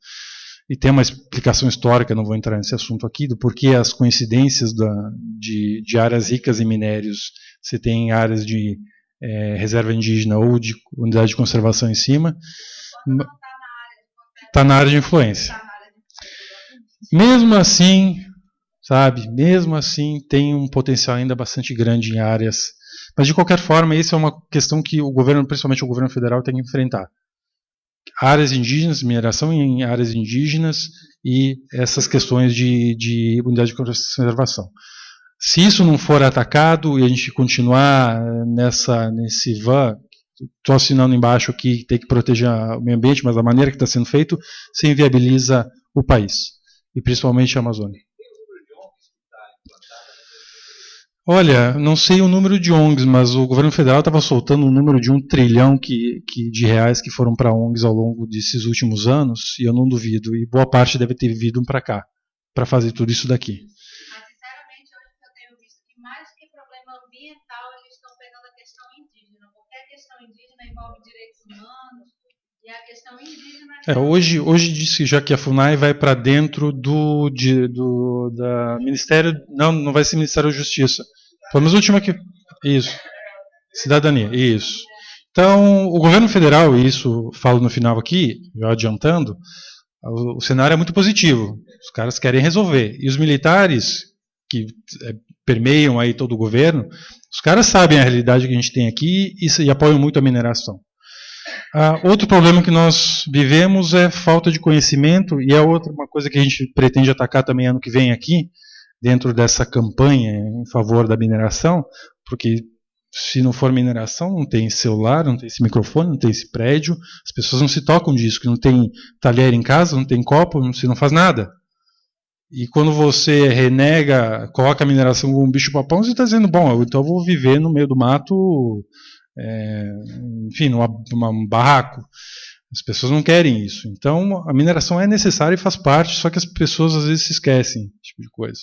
e tem uma explicação histórica, não vou entrar nesse assunto aqui, do porquê as coincidências de áreas ricas em minérios, você tem áreas de reserva indígena ou de unidade de conservação em cima, está na área de influência. Mesmo assim, tem um potencial ainda bastante grande em áreas. Mas, de qualquer forma, essa é uma questão que o governo, principalmente o governo federal, tem que enfrentar. áreas indígenas, mineração em áreas indígenas e essas questões de unidade de conservação. Se isso não for atacado e a gente continuar nesse van, estou assinando embaixo aqui que tem que proteger o meio ambiente, mas a maneira que está sendo feito, se inviabiliza o país, e principalmente a Amazônia. Olha, não sei o número de ONGs, mas o governo federal estava soltando um número de 1 trilhão de reais que foram para ONGs ao longo desses últimos anos, e eu não duvido, e boa parte deve ter vindo para cá, para fazer tudo isso daqui. Mas, sinceramente, hoje eu tenho visto que mais que problema ambiental, eles estão pegando a questão indígena, porque a questão indígena envolve direitos humanos, e a questão indígena... Hoje disse já que a FUNAI vai para dentro da Ministério... Não vai ser Ministério da Justiça. Pelo menos a última que... Isso. Cidadania, isso. Então, o governo federal, e isso falo no final aqui, já adiantando, o cenário é muito positivo. Os caras querem resolver. E os militares, que permeiam aí todo o governo, os caras sabem a realidade que a gente tem aqui e apoiam muito a mineração. Outro problema que nós vivemos é falta de conhecimento, e é uma coisa que a gente pretende atacar também ano que vem aqui, dentro dessa campanha em favor da mineração, porque se não for mineração, não tem celular, não tem esse microfone, não tem esse prédio, as pessoas não se tocam disso, que não tem talher em casa, não tem copo, você não faz nada. E quando você renega, coloca a mineração como um bicho-papão, você está dizendo, bom, então eu vou viver no meio do mato, enfim, num barraco. As pessoas não querem isso. Então, a mineração é necessária e faz parte, só que as pessoas às vezes se esquecem desse tipo de coisa.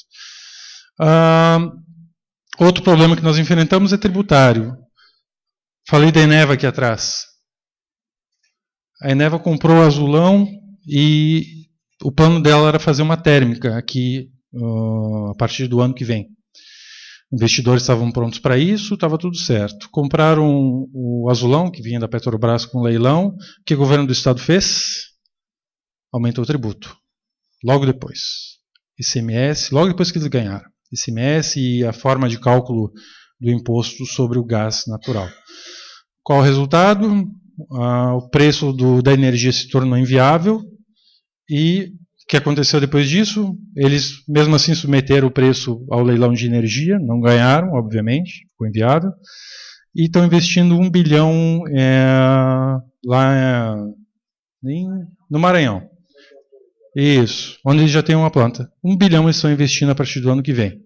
Outro problema que nós enfrentamos é tributário. Falei da Eneva aqui atrás. A Eneva comprou o Azulão e o plano dela era fazer uma térmica aqui a partir do ano que vem. Investidores estavam prontos para isso, estava tudo certo. Compraram o Azulão, que vinha da Petrobras com leilão. O que o governo do estado fez? Aumentou o tributo. Logo depois. ICMS, logo depois que eles ganharam. ICMS e a forma de cálculo do imposto sobre o gás natural. Qual o resultado? O preço da energia se tornou inviável. E o que aconteceu depois disso? Eles, mesmo assim, submeteram o preço ao leilão de energia, não ganharam, obviamente, ficou inviável, e estão investindo 1 bilhão lá no Maranhão. Isso, onde eles já têm uma planta. 1 bilhão eles estão investindo a partir do ano que vem.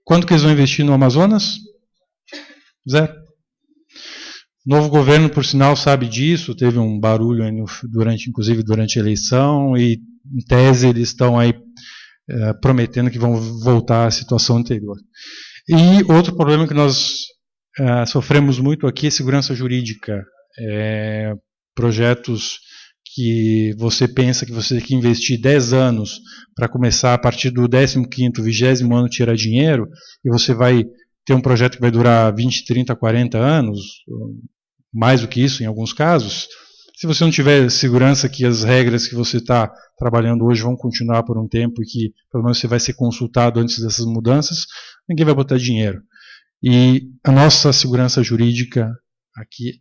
Quanto que eles vão investir no Amazonas? 0. O novo governo, por sinal, sabe disso, teve um barulho aí inclusive durante a eleição, e em tese eles estão aí prometendo que vão voltar à situação anterior. E outro problema que nós sofremos muito aqui é segurança jurídica. Projetos que você pensa que você tem que investir 10 anos para começar a partir do 15º, 20º ano tirar dinheiro, e você vai ter um projeto que vai durar 20, 30, 40 anos, mais do que isso em alguns casos. Se você não tiver segurança que as regras que você está trabalhando hoje vão continuar por um tempo e que pelo menos você vai ser consultado antes dessas mudanças, ninguém vai botar dinheiro. E a nossa segurança jurídica aqui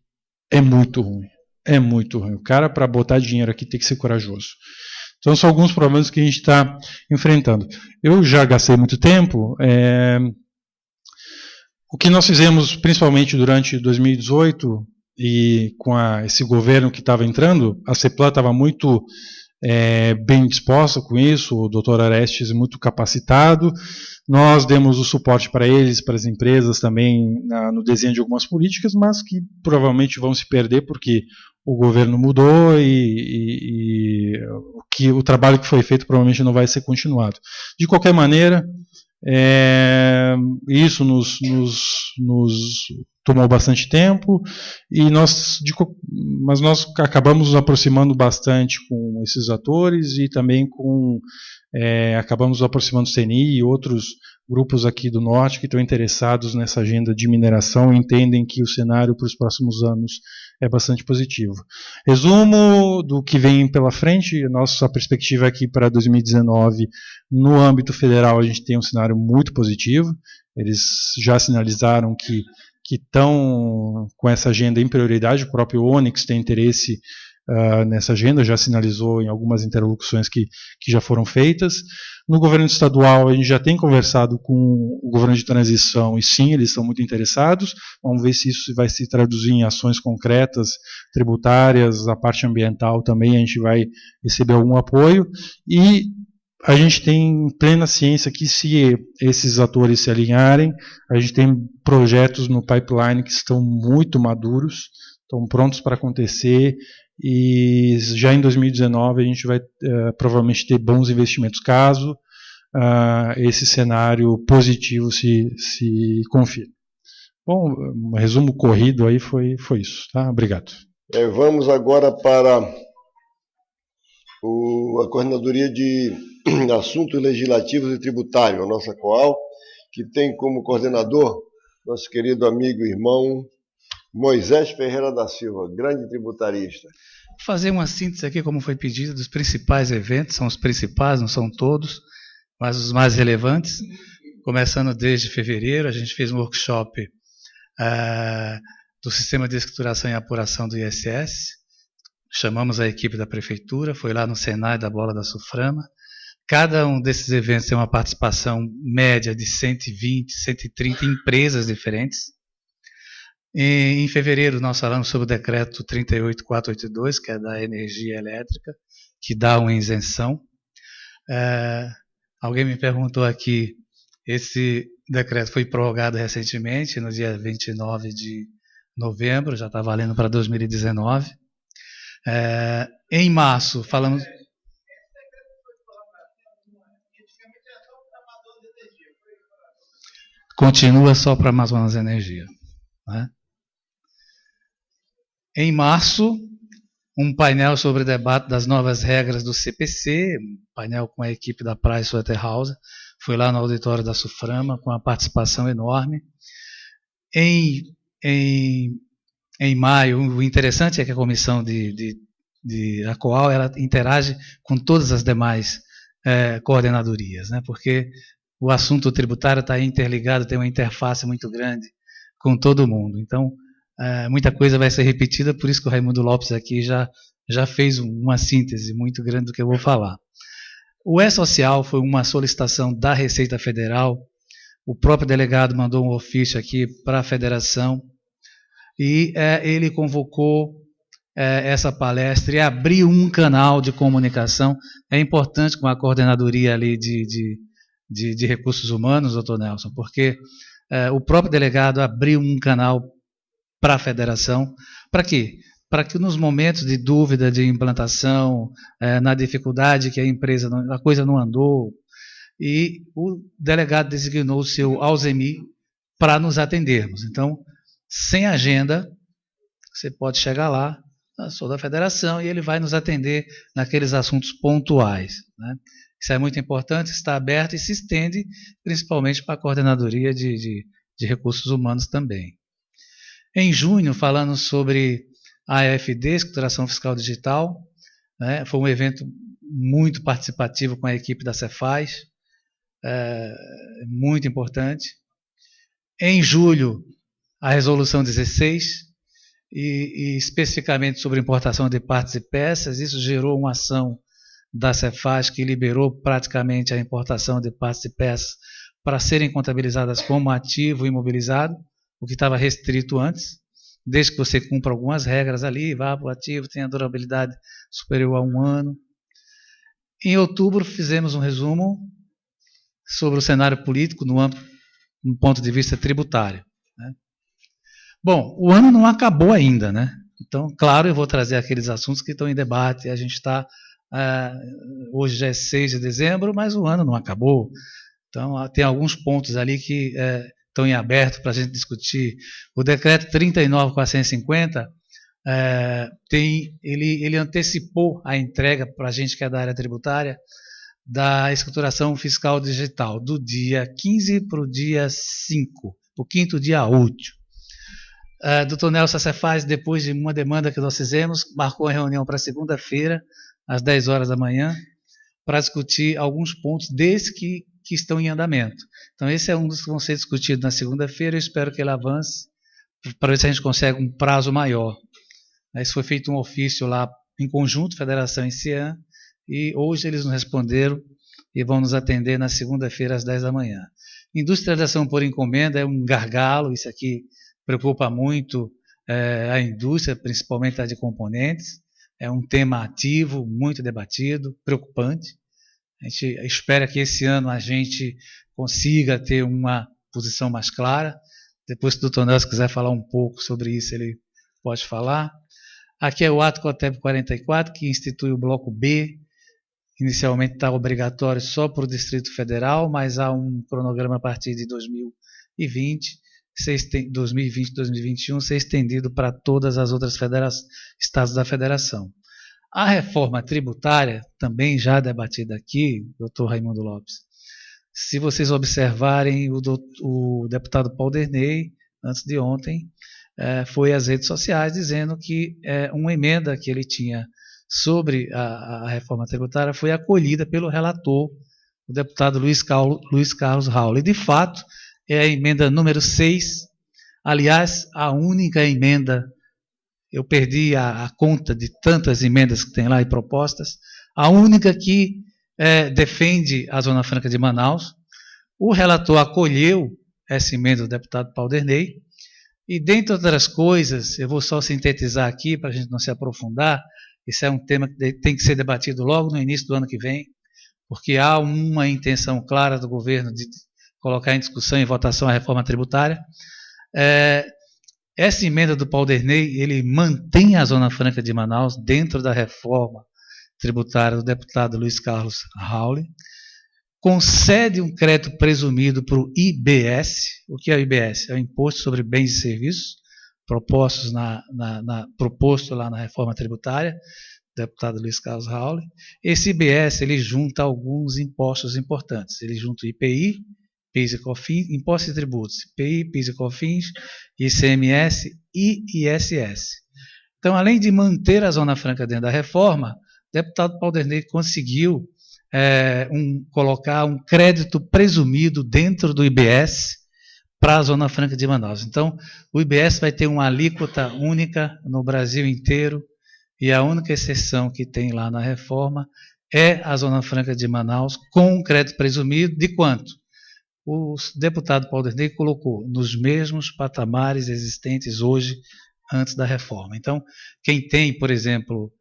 é muito ruim. É muito ruim. O cara, para botar dinheiro aqui, tem que ser corajoso. Então, são alguns problemas que a gente está enfrentando. Eu já gastei muito tempo. O que nós fizemos, principalmente durante 2018, e com esse governo que estava entrando, a CEPLAN estava muito bem disposta com isso, o Dr. Arestes muito capacitado. Nós demos o suporte para eles, para as empresas também, no desenho de algumas políticas, mas que provavelmente vão se perder porque o governo mudou e o trabalho que foi feito provavelmente não vai ser continuado. De qualquer maneira, isso nos tomou bastante tempo, mas nós acabamos nos aproximando bastante com esses atores e também acabamos nos aproximando do CNI e outros grupos aqui do Norte que estão interessados nessa agenda de mineração e entendem que o cenário para os próximos anos é bastante positivo. Resumo do que vem pela frente, nossa perspectiva aqui para 2019, no âmbito federal a gente tem um cenário muito positivo, eles já sinalizaram que estão com essa agenda em prioridade, o próprio Onyx tem interesse nessa agenda, já sinalizou em algumas interlocuções que já foram feitas. No governo estadual, a gente já tem conversado com o governo de transição, e sim, eles estão muito interessados. Vamos ver se isso vai se traduzir em ações concretas, tributárias, a parte ambiental também, a gente vai receber algum apoio. E a gente tem plena ciência que, se esses atores se alinharem, a gente tem projetos no pipeline que estão muito maduros, estão prontos para acontecer, e já em 2019 a gente vai provavelmente ter bons investimentos, caso esse cenário positivo se confirme. Bom, um resumo corrido aí foi isso. Tá? Obrigado. Vamos agora para a Coordenadoria de Assuntos Legislativos e Tributários, a nossa COAL, que tem como coordenador nosso querido amigo e irmão Moisés Ferreira da Silva, grande tributarista. Vou fazer uma síntese aqui, como foi pedido, dos principais eventos. São os principais, não são todos, mas os mais relevantes. Começando desde fevereiro, a gente fez um workshop do Sistema de Escrituração e Apuração do ISS. Chamamos a equipe da Prefeitura, foi lá no Senai da Bola da Suframa. Cada um desses eventos tem uma participação média de 120, 130 empresas diferentes. Em fevereiro, nós falamos sobre o decreto 38482, que é da energia elétrica, que dá uma isenção. Alguém me perguntou aqui, esse decreto foi prorrogado recentemente, no dia 29 de novembro, já está valendo para 2019. Em março, falamos... Continua só para Amazonas Energia, né? Em março, um painel sobre o debate das novas regras do CPC, um painel com a equipe da Pricewaterhouse, foi lá no auditório da Suframa, com uma participação enorme. Em maio, o interessante é que a comissão a COAL, ela interage com todas as demais coordenadorias, né? Porque o assunto tributário está interligado, tem uma interface muito grande com todo mundo. Então, muita coisa vai ser repetida, por isso que o Raimundo Lopes aqui já fez uma síntese muito grande do que eu vou falar. O E-Social foi uma solicitação da Receita Federal, o próprio delegado mandou um ofício aqui para a federação, e ele convocou essa palestra e abriu um canal de comunicação. É importante com a coordenadoria ali de recursos humanos, doutor Nelson, porque o próprio delegado abriu um canal para a federação. Para quê? Para que nos momentos de dúvida de implantação, na dificuldade que a coisa não andou, e o delegado designou o seu Alzemi para nos atendermos. Então, sem agenda, você pode chegar lá, sou da federação, e ele vai nos atender naqueles assuntos pontuais, né? Isso é muito importante, está aberto e se estende principalmente para a coordenadoria de recursos humanos também. Em junho, falando sobre a AFD, Escrituração Fiscal Digital, né, foi um evento muito participativo com a equipe da Cefaz, muito importante. Em julho, a Resolução 16, e especificamente sobre importação de partes e peças, isso gerou uma ação da Cefaz que liberou praticamente a importação de partes e peças para serem contabilizadas como ativo imobilizado, o que estava restrito antes, desde que você cumpra algumas regras ali, vá para o ativo, tenha durabilidade superior a 1 ano. Em outubro, fizemos um resumo sobre o cenário político no ponto de vista tributário, né? Bom, o ano não acabou ainda, né? Então, claro, eu vou trazer aqueles assuntos que estão em debate. A gente está... hoje já é 6 de dezembro, mas o ano não acabou. Então, tem alguns pontos ali que estão em aberto para a gente discutir. O decreto 39.450, ele antecipou a entrega para a gente que é da área tributária da escrituração fiscal digital, do dia 15 para o dia 5, o 5º dia útil. Dr. Nelson Cefaz, depois de uma demanda que nós fizemos, marcou a reunião para segunda-feira, às 10 horas da manhã, para discutir alguns pontos desses que estão em andamento. Então, esse é um dos que vão ser discutidos na segunda-feira. Eu espero que ele avance, para ver se a gente consegue um prazo maior. Isso foi feito um ofício lá em conjunto, Federação e CIAN, e hoje eles nos responderam e vão nos atender na segunda-feira às 10 da manhã. Industrialização por encomenda é um gargalo, isso aqui preocupa muito a indústria, principalmente a de componentes, é um tema ativo, muito debatido, preocupante. A gente espera que esse ano a gente consiga ter uma posição mais clara. Depois, se o doutor Nelson quiser falar um pouco sobre isso, ele pode falar. Aqui é o ato COTEB 44, que institui o bloco B. Inicialmente está obrigatório só para o Distrito Federal, mas há um cronograma a partir de 2020, 2021, ser estendido para todas as outras estados da federação. A reforma tributária, também já debatida aqui, doutor Raimundo Lopes, se vocês observarem, o deputado Paul Derney, antes de ontem, foi às redes sociais dizendo que uma emenda que ele tinha sobre a reforma tributária foi acolhida pelo relator, o deputado Luiz Carlos Raul. E, de fato, é a emenda número 6, aliás, a única emenda, eu perdi a conta de tantas emendas que tem lá e propostas, a única que defende a Zona Franca de Manaus. O relator acolheu essa emenda do deputado Paul Derney, e, dentre outras coisas, eu vou só sintetizar aqui para a gente não se aprofundar. Isso é um tema que tem que ser debatido logo no início do ano que vem, porque há uma intenção clara do governo de colocar em discussão e votação a reforma tributária. Essa emenda do Paul Derney, ele mantém a Zona Franca de Manaus dentro da reforma tributária do deputado Luiz Carlos Raul, concede um crédito presumido para o IBS. O que é o IBS? É o Imposto sobre Bens e Serviços, proposto lá na reforma tributária, deputado Luiz Carlos Raul. Esse IBS, ele junta alguns impostos importantes. Ele junta o IPI, PIS e COFINS, impostos e tributos, IPI, PIS e COFINS, ICMS e ISS. Então, além de manter a Zona Franca dentro da reforma, o deputado Paul Derney conseguiu colocar um crédito presumido dentro do IBS para a Zona Franca de Manaus. Então, o IBS vai ter uma alíquota única no Brasil inteiro, e a única exceção que tem lá na reforma é a Zona Franca de Manaus, com um crédito presumido de quanto? O deputado Paul Derney colocou nos mesmos patamares existentes hoje, antes da reforma. Então, quem tem, por exemplo,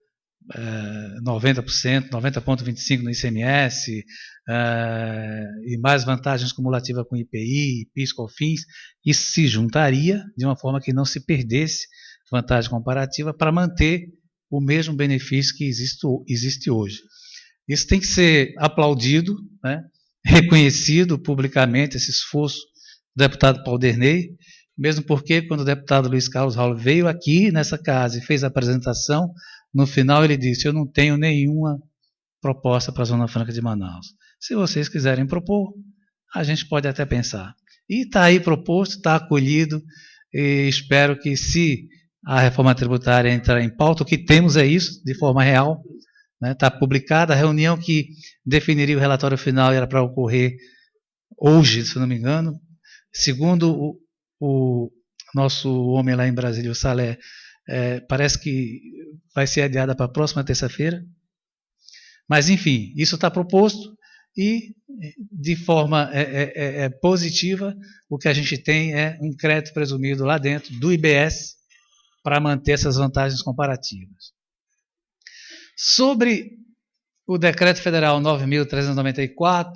90%, 90,25% no ICMS, e mais vantagens cumulativas com IPI, PIS, COFINS, isso se juntaria de uma forma que não se perdesse vantagem comparativa para manter o mesmo benefício que existe hoje. Isso tem que ser aplaudido, né, reconhecido publicamente, esse esforço do deputado Paul Derney, mesmo porque quando o deputado Luiz Carlos Raul veio aqui nessa casa e fez a apresentação, no final ele disse: eu não tenho nenhuma proposta para a Zona Franca de Manaus. Se vocês quiserem propor, a gente pode até pensar. E está aí proposto, está acolhido, e espero que, se a reforma tributária entrar em pauta, o que temos é isso, de forma real, está publicada. A reunião que definiria o relatório final era para ocorrer hoje, se não me engano. Segundo o nosso homem lá em Brasília, o Salé, parece que vai ser adiada para a próxima terça-feira. Mas, enfim, isso está proposto, e, de forma positiva, o que a gente tem é um crédito presumido lá dentro do IBS para manter essas vantagens comparativas. Sobre o Decreto Federal 9.394,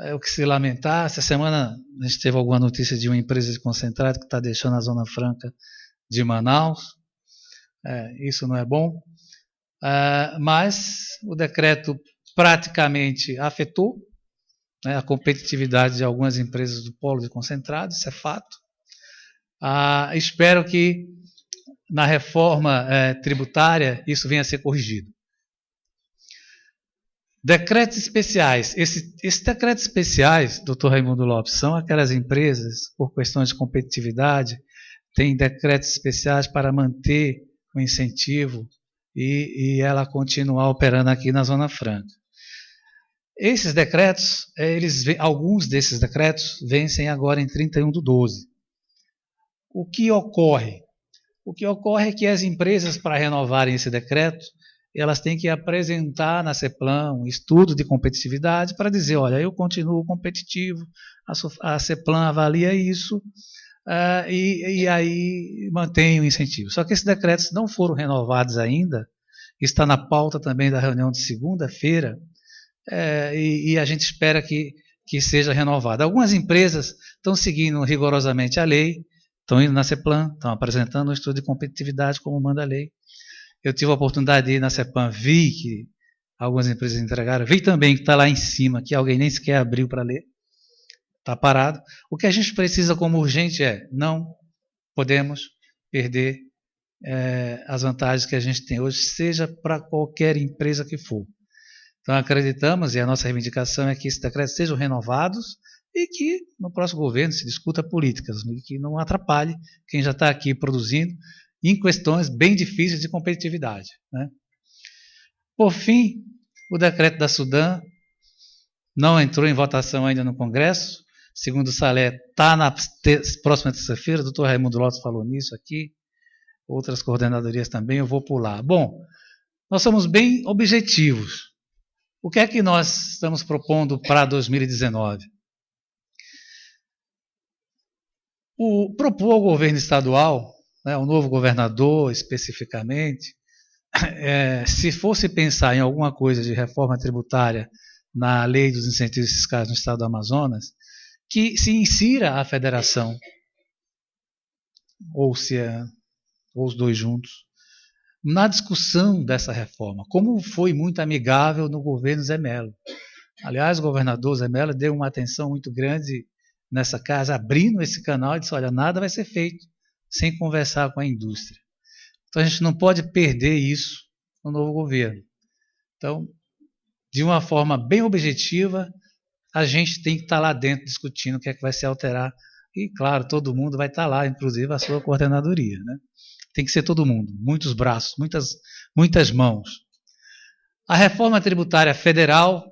é o que se lamentar. Essa semana a gente teve alguma notícia de uma empresa de concentrado que está deixando a Zona Franca de Manaus. Isso não é bom. Mas o decreto praticamente afetou, né, a competitividade de algumas empresas do polo de concentrado, isso é fato. Espero que na reforma tributária isso venha a ser corrigido. Decretos especiais. Esses decretos especiais, doutor Raimundo Lopes, são aquelas empresas, por questões de competitividade, têm decretos especiais para manter o incentivo e ela continuar operando aqui na Zona Franca. Esses decretos, alguns desses decretos vencem agora em 31/12. O que ocorre? O que ocorre é que as empresas, para renovarem esse decreto, elas têm que apresentar na CEPLAN um estudo de competitividade para dizer, olha, eu continuo competitivo, a CEPLAN avalia isso, e aí mantém o incentivo. Só que esses decretos não foram renovados ainda, está na pauta também da reunião de segunda-feira, e a gente espera que seja renovado. Algumas empresas estão seguindo rigorosamente a lei, estão indo na CEPLAN, estão apresentando um estudo de competitividade como manda a lei. Eu tive a oportunidade de ir na CEPLAN, vi que algumas empresas entregaram, vi também que está lá em cima, que alguém nem sequer abriu para ler, está parado. O que a gente precisa como urgente não podemos perder as vantagens que a gente tem hoje, seja para qualquer empresa que for. Então acreditamos, e a nossa reivindicação é que esses decretos sejam renovados e que no próximo governo se discuta políticas, e que não atrapalhe quem já está aqui produzindo em questões bem difíceis de competitividade, né? Por fim, o decreto da Sudam não entrou em votação ainda no Congresso, segundo o Salé, está na próxima terça-feira, o doutor Raimundo Lopes falou nisso aqui, outras coordenadorias também, eu vou pular. Bom, nós somos bem objetivos. O que é que nós estamos propondo para 2019? Propor ao governo estadual, o novo governador especificamente, se fosse pensar em alguma coisa de reforma tributária na lei dos incentivos fiscais no estado do Amazonas, que se insira a federação, ou os dois juntos, na discussão dessa reforma, como foi muito amigável no governo Zé Melo. Aliás, o governador Zé Melo deu uma atenção muito grande nessa casa, abrindo esse canal e disse, olha, nada vai ser feito sem conversar com a indústria. Então a gente não pode perder isso no novo governo. Então, de uma forma bem objetiva, a gente tem que estar lá dentro discutindo o que é que vai se alterar. E, claro, todo mundo vai estar lá, inclusive a sua coordenadoria, né? Tem que ser todo mundo, muitos braços, muitas mãos. A reforma tributária federal,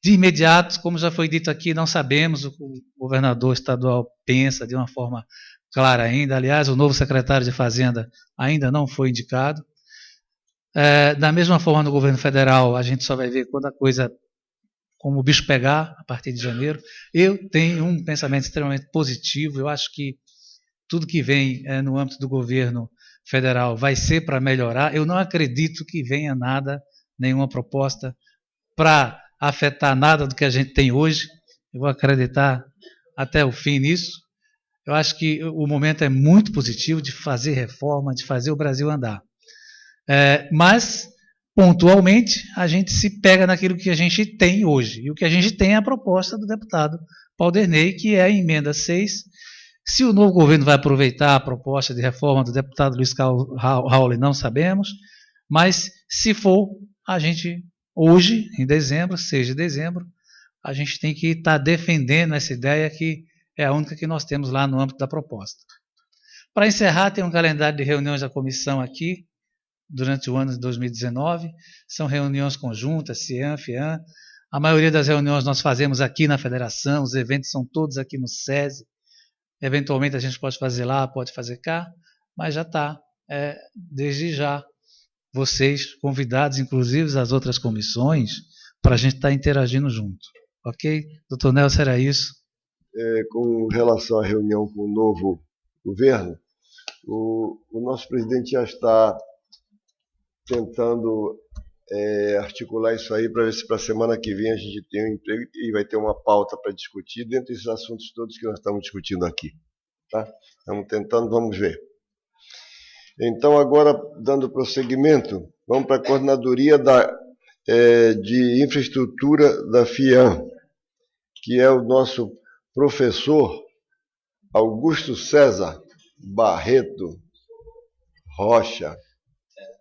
de imediato, como já foi dito aqui, não sabemos o que o governador estadual pensa de uma forma clara ainda. Aliás, o novo secretário de Fazenda ainda não foi indicado. Da mesma forma, no governo federal, a gente só vai ver quando a coisa, como o bicho pegar, a partir de janeiro. Eu tenho um pensamento extremamente positivo, eu acho que tudo que vem no âmbito do governo federal vai ser para melhorar. Eu não acredito que venha nenhuma proposta para afetar nada do que a gente tem hoje. Eu vou acreditar até o fim nisso. Eu acho que o momento é muito positivo de fazer reforma, de fazer o Brasil andar. Mas, pontualmente, a gente se pega naquilo que a gente tem hoje. E o que a gente tem é a proposta do deputado Paulderney, que é a emenda 6. Se o novo governo vai aproveitar a proposta de reforma do deputado Luiz Carlos Raul, não sabemos. Mas, se for, a gente, hoje, em dezembro, 6 de dezembro, a gente tem que estar defendendo essa ideia que é a única que nós temos lá no âmbito da proposta. Para encerrar, tem um calendário de reuniões da comissão aqui, durante o ano de 2019. São reuniões conjuntas, CIAN, FIAN. A maioria das reuniões nós fazemos aqui na federação, os eventos são todos aqui no SESI. Eventualmente a gente pode fazer lá, pode fazer cá, mas já está, desde já, vocês convidados, inclusive as outras comissões, para a gente estar interagindo junto. Ok? Doutor Nelson, era isso. Com relação à reunião com o novo governo, o nosso presidente já está tentando articular isso aí para ver se para a semana que vem a gente tem um emprego e vai ter uma pauta para discutir dentro desses assuntos todos que nós estamos discutindo aqui. Tá? Estamos tentando, vamos ver. Então, agora, dando prosseguimento, vamos para a coordenadoria de infraestrutura da FIAN, que é o nosso professor Augusto César Barreto Rocha.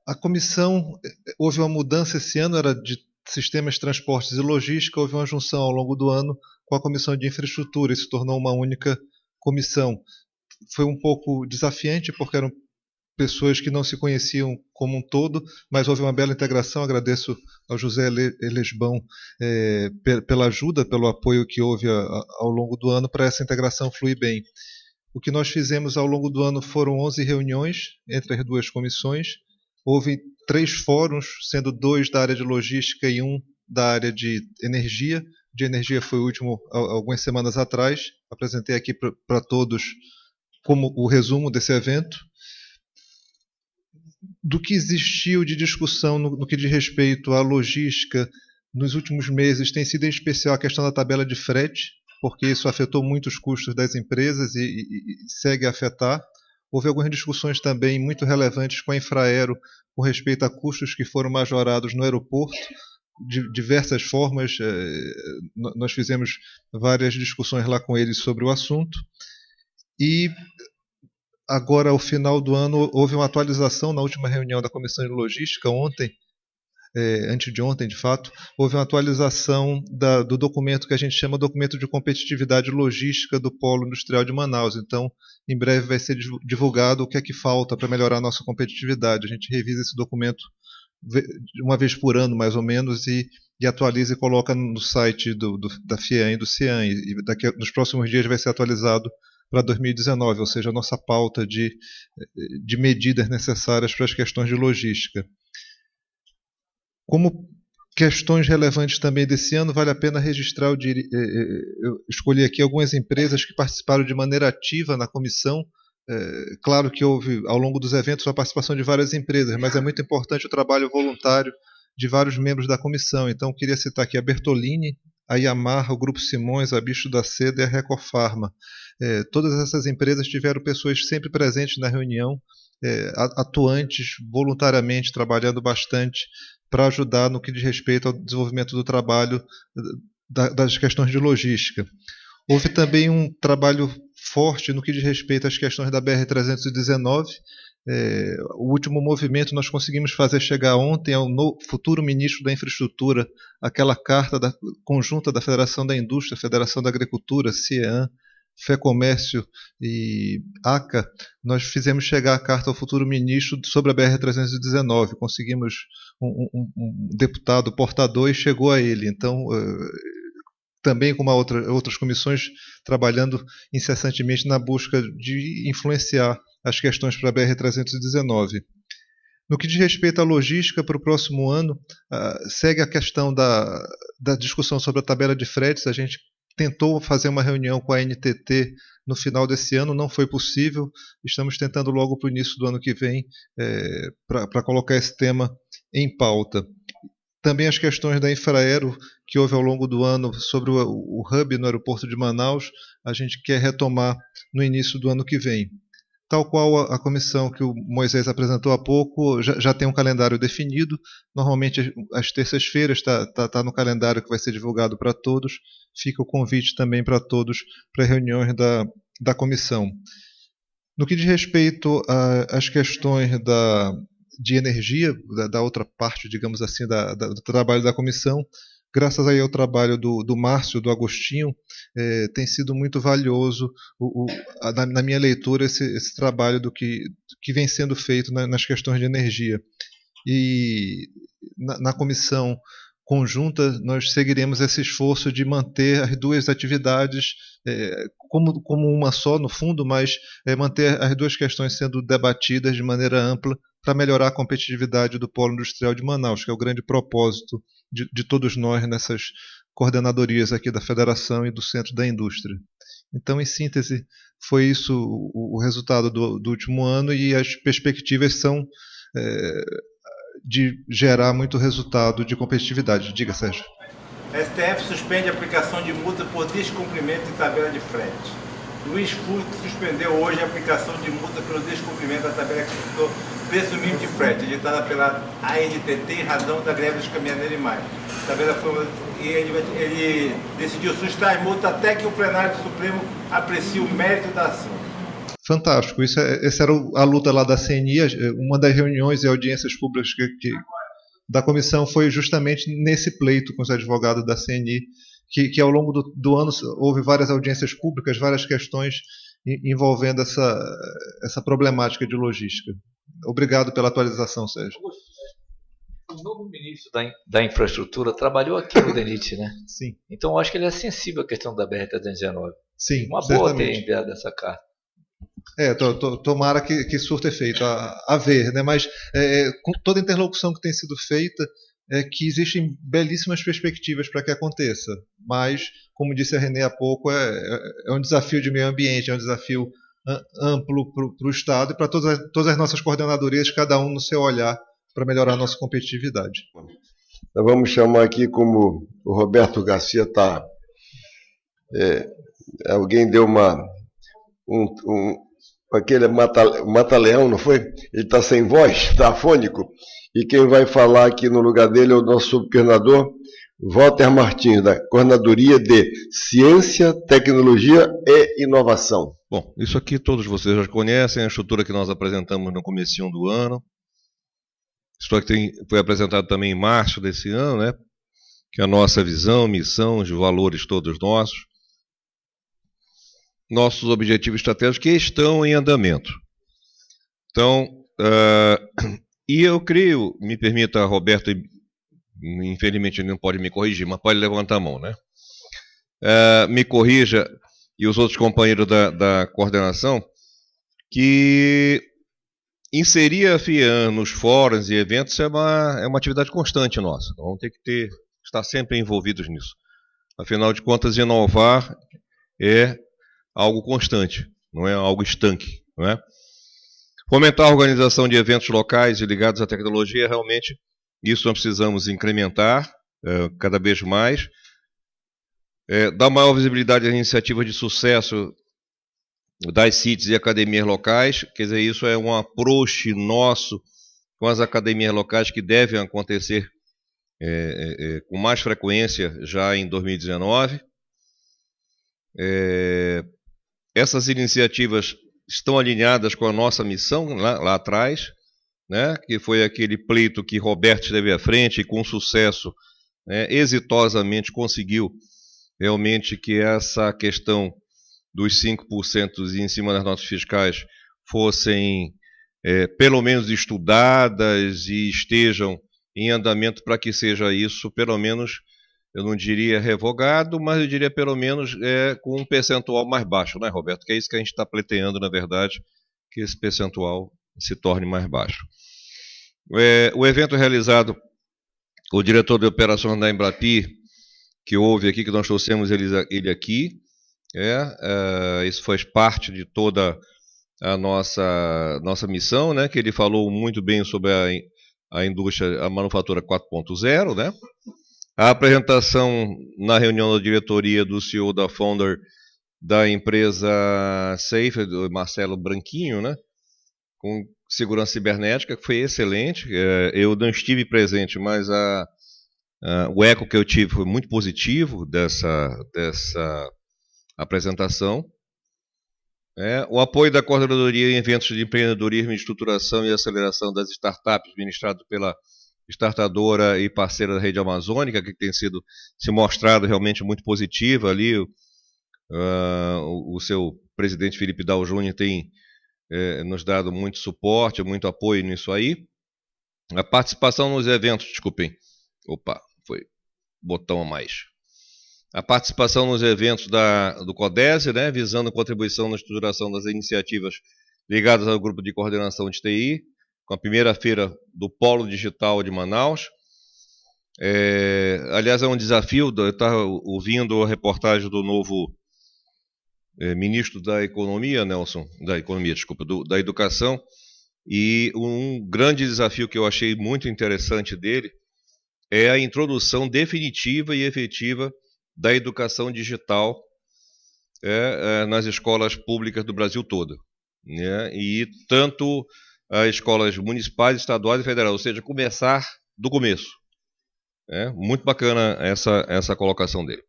A comissão, houve uma mudança esse ano, era de sistemas de transportes e logística, houve uma junção ao longo do ano com a comissão de infraestrutura, e se tornou uma única comissão. Foi um pouco desafiante, porque eram pessoas que não se conheciam como um todo, mas houve uma bela integração. Agradeço ao José Elesbão pela ajuda, pelo apoio que houve ao longo do ano para essa integração fluir bem. O que nós fizemos ao longo do ano foram 11 reuniões entre as duas comissões. Houve 3 fóruns, sendo 2 da área de logística e 1 da área de energia. De energia foi o último algumas semanas atrás. Apresentei aqui para todos como o resumo desse evento. Do que existiu de discussão no que diz respeito à logística nos últimos meses, tem sido em especial a questão da tabela de frete, porque isso afetou muito os custos das empresas e segue a afetar. Houve algumas discussões também muito relevantes com a Infraero com respeito a custos que foram majorados no aeroporto, de diversas formas. Nós fizemos várias discussões lá com eles sobre o assunto. E agora, ao final do ano, houve uma atualização na última reunião da Comissão de Logística, ontem, antes de ontem, de fato, houve uma atualização do documento que a gente chama Documento de Competitividade Logística do Polo Industrial de Manaus. Então, em breve vai ser divulgado o que é que falta para melhorar a nossa competitividade. A gente revisa esse documento uma vez por ano, mais ou menos, e atualiza e coloca no site da FIEAM e do CIAM. E nos próximos dias vai ser atualizado para 2019, ou seja, a nossa pauta de medidas necessárias para as questões de logística. Como questões relevantes também desse ano, vale a pena registrar, eu escolhi aqui algumas empresas que participaram de maneira ativa na comissão. Claro que houve, ao longo dos eventos, a participação de várias empresas, mas é muito importante o trabalho voluntário de vários membros da comissão. Então, queria citar aqui a Bertolini, a Yamaha, o Grupo Simões, a Bicho da Seda e a Recofarma. Todas essas empresas tiveram pessoas sempre presentes na reunião, atuantes voluntariamente, trabalhando bastante para ajudar no que diz respeito ao desenvolvimento do trabalho das questões de logística. Houve também um trabalho forte no que diz respeito às questões da BR-319. O último movimento nós conseguimos fazer chegar ontem ao futuro ministro da Infraestrutura aquela carta conjunta da Federação da Indústria, Federação da Agricultura, CIEAM, FEComércio e ACA. Nós fizemos chegar a carta ao futuro ministro sobre a BR-319. Conseguimos um deputado portador e chegou a ele. Então, também com outras comissões trabalhando incessantemente na busca de influenciar as questões para a BR-319. No que diz respeito à logística para o próximo ano, segue a questão da discussão sobre a tabela de fretes. A gente tentou fazer uma reunião com a NTT no final desse ano, não foi possível. Estamos tentando logo para o início do ano que vem para colocar esse tema em pauta. Também as questões da Infraero, que houve ao longo do ano sobre o hub no aeroporto de Manaus, a gente quer retomar no início do ano que vem. Tal qual a comissão que o Moisés apresentou há pouco, já tem um calendário definido. Normalmente, às terças-feiras, está no calendário que vai ser divulgado para todos. Fica o convite também para todos para reuniões da comissão. No que diz respeito às questões de energia, da outra parte, digamos assim, do trabalho da comissão, graças aí ao trabalho do Márcio, do Agostinho, tem sido muito valioso na minha leitura esse trabalho do que vem sendo feito nas questões de energia. E na comissão conjunta nós seguiremos esse esforço de manter as duas atividades como uma só, no fundo, mas manter as duas questões sendo debatidas de maneira ampla para melhorar a competitividade do Polo Industrial de Manaus, que é o grande propósito de todos nós nessas coordenadorias aqui da Federação e do Centro da Indústria. Então, em síntese, foi isso o resultado do último ano, e as perspectivas são de gerar muito resultado de competitividade. Diga, Sérgio. STF suspende a aplicação de multa por descumprimento de tabela de frete. Luiz Fux suspendeu hoje a aplicação de multa pelo descumprimento da tabela que fixou preço mínimo de frete, editada pela ANTT em razão da greve dos caminhoneiros e mais. A tabela ele decidiu sustar a multa até que o plenário do Supremo aprecie o mérito da ação. Fantástico. Essa era a luta lá da CNI. Uma das reuniões e audiências públicas da comissão foi justamente nesse pleito com os advogados da CNI, que ao longo do ano houve várias audiências públicas, várias questões envolvendo essa problemática de logística. Obrigado pela atualização, Sérgio. O novo ministro da Infraestrutura trabalhou aqui no DENIT, né? Sim. Então, eu acho que ele é sensível à questão da BR-319. Sim, uma boa ter enviado essa carta. Tomara que surta efeito, a ver, né? Mas com toda a interlocução que tem sido feita, que existem belíssimas perspectivas para que aconteça. Mas, como disse a Renê há pouco, é um desafio de meio ambiente, é um desafio amplo para o Estado e para todas as nossas coordenadorias, cada um no seu olhar, para melhorar a nossa competitividade. Nós vamos chamar aqui, como o Roberto Garcia está... alguém deu aquele mata-leão, não foi? Ele está sem voz, está afônico. E quem vai falar aqui no lugar dele é o nosso subcoordenador, Walter Martins, da Coordenadoria de Ciência, Tecnologia e Inovação. Bom, isso aqui todos vocês já conhecem, a estrutura que nós apresentamos no comecinho do ano. Isso aqui foi apresentado também em março desse ano, né? Que é a nossa visão, missão, os valores todos nossos. Nossos objetivos estratégicos que estão em andamento. Então, e eu creio, me permita, Roberto, infelizmente ele não pode me corrigir, mas pode levantar a mão, né? Me corrija, e os outros companheiros da coordenação, que inserir a FIAN nos fóruns e eventos é uma atividade constante nossa. Vamos ter que estar sempre envolvidos nisso. Afinal de contas, inovar é algo constante, não é algo estanque, não é? Fomentar a organização de eventos locais e ligados à tecnologia, realmente, isso nós precisamos incrementar cada vez mais. Dar maior visibilidade às iniciativas de sucesso das CITs e academias locais, quer dizer, isso é um approach nosso com as academias locais que devem acontecer com mais frequência já em 2019. Essas iniciativas estão alinhadas com a nossa missão lá atrás, né, que foi aquele pleito que Roberto esteve à frente e com sucesso, né, exitosamente conseguiu realmente que essa questão dos 5% em cima das notas fiscais fossem pelo menos estudadas e estejam em andamento para que seja isso, pelo menos, eu não diria revogado, mas eu diria pelo menos com um percentual mais baixo, né, Roberto? Que é isso que a gente está pleiteando, na verdade, que esse percentual se torne mais baixo. O evento realizado, o diretor de operações da Embrapi, que houve aqui, que nós trouxemos ele aqui, isso faz parte de toda a nossa missão, né, que ele falou muito bem sobre a indústria, a manufatura 4.0, né? A apresentação na reunião da diretoria do CEO da Founder da empresa Safe, do Marcelo Branquinho, né, com segurança cibernética, que foi excelente. Eu não estive presente, mas o eco que eu tive foi muito positivo dessa apresentação. O apoio da coordenadoria em eventos de empreendedorismo, estruturação e aceleração das startups, ministrado pela startadora e parceira da Rede Amazônica, que tem se mostrado realmente muito positiva ali. O seu presidente Felipe Dal Júnior tem nos dado muito suporte, muito apoio nisso aí. A participação nos eventos, desculpem, foi botão a mais. A participação nos eventos do CODESE, né, visando contribuição na estruturação das iniciativas ligadas ao grupo de coordenação de TI, com a primeira feira do Polo Digital de Manaus. Aliás, é um desafio, eu estava ouvindo a reportagem do novo ministro da Economia, da Educação, e um grande desafio que eu achei muito interessante dele é a introdução definitiva e efetiva da educação digital nas escolas públicas do Brasil todo, né? E tanto as escolas municipais, estaduais e federais, ou seja, começar do começo. Muito bacana essa colocação dele.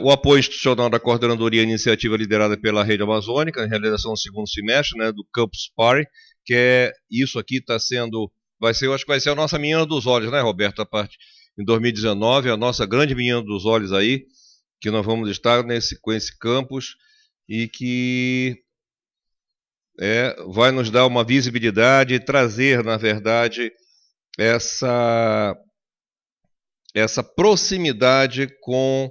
O apoio institucional da coordenadoria iniciativa liderada pela Rede Amazônica, em realização do segundo semestre, né, do Campus Party, que isso aqui está sendo, eu acho que vai ser a nossa menina dos olhos, né, Roberto, a parte em 2019, a nossa grande menina dos olhos aí, que nós vamos estar com esse campus e que vai nos dar uma visibilidade e trazer, na verdade, essa proximidade com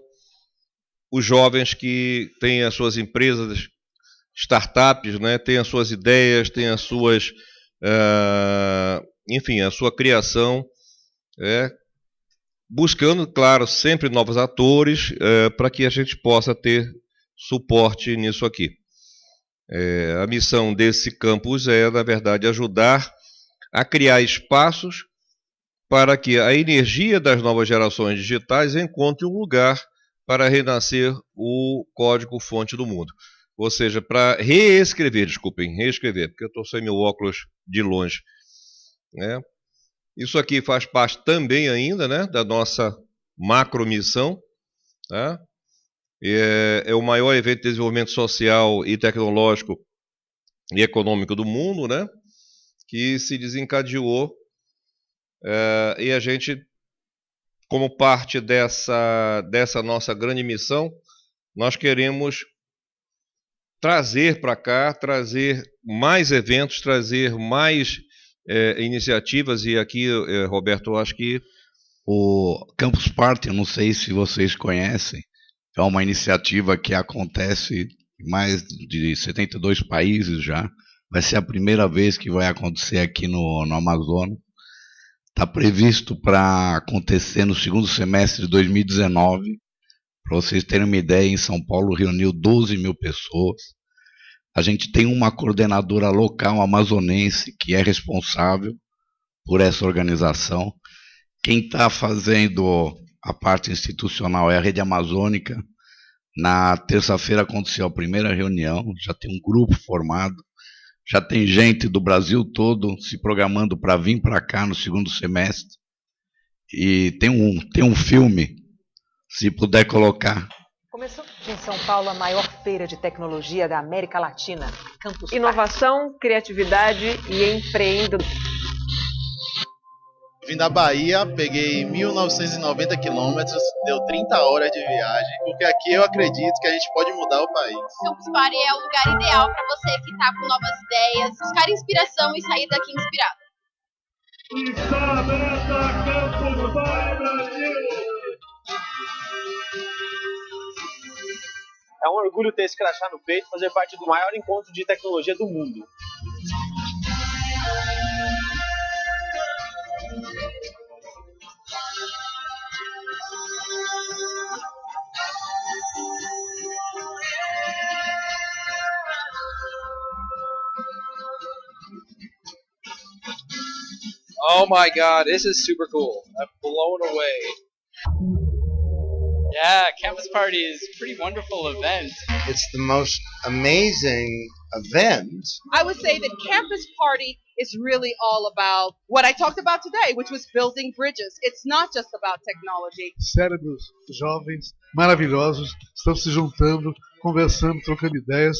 os jovens que têm as suas empresas startups, né, têm as suas ideias, têm as suas, enfim, a sua criação, buscando, claro, sempre novos atores, para que a gente possa ter suporte nisso aqui. A missão desse campus é, na verdade, ajudar a criar espaços para que a energia das novas gerações digitais encontre um lugar para renascer o código-fonte do mundo. Ou seja, para reescrever, porque eu estou sem meu óculos de longe. Né? Isso aqui faz parte também ainda, né, da nossa macromissão. Tá? É o maior evento de desenvolvimento social e tecnológico e econômico do mundo, né, que se desencadeou, e a gente, como parte dessa nossa grande missão, nós queremos trazer para cá, trazer mais eventos, trazer mais iniciativas, e aqui, Roberto, eu acho que o Campus Party, eu não sei se vocês conhecem, é uma iniciativa que acontece em mais de 72 países já. Vai ser a primeira vez que vai acontecer aqui no Amazonas. Está previsto para acontecer no segundo semestre de 2019. Para vocês terem uma ideia, em São Paulo reuniu 12 mil pessoas. A gente tem uma coordenadora local amazonense que é responsável por essa organização. Quem está fazendo a parte institucional é a Rede Amazônica. Na terça-feira aconteceu a primeira reunião, já tem um grupo formado, já tem gente do Brasil todo se programando para vir para cá no segundo semestre. E tem um filme, se puder colocar. Começou em São Paulo a maior feira de tecnologia da América Latina, Campus Inovação, criatividade e empreendedorismo. Vim da Bahia, peguei 1.990 quilômetros, deu 30 horas de viagem, porque aqui eu acredito que a gente pode mudar o país. Campus Party é o lugar ideal para você que está com novas ideias, buscar inspiração e sair daqui inspirado. Está aberta Campus Party Brasil! É um orgulho ter esse crachá no peito e fazer parte do maior encontro de tecnologia do mundo. Oh my god, this is super cool. I'm blown away. Yeah, Campus Party is a pretty wonderful event. It's the most amazing event. I would say that Campus Party is really all about what I talked about today, which was building bridges. It's not just about technology. Cérebros jovens, maravilhosos, estão se juntando, conversando, trocando ideias.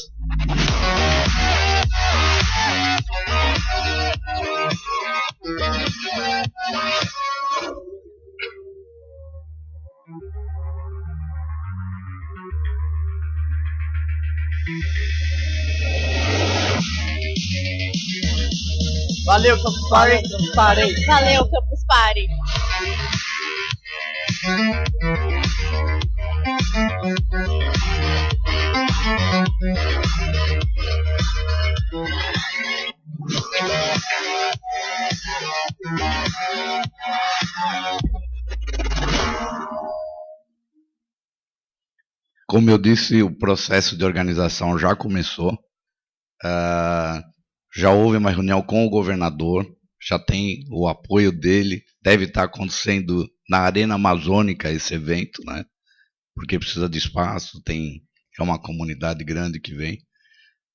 Valeu, Campus Party. Valeu, Campus Party. Como eu disse, o processo de organização já começou. Já houve uma reunião com o governador, já tem o apoio dele. Deve estar acontecendo na Arena Amazônica esse evento, né? Porque precisa de espaço, é uma comunidade grande que vem.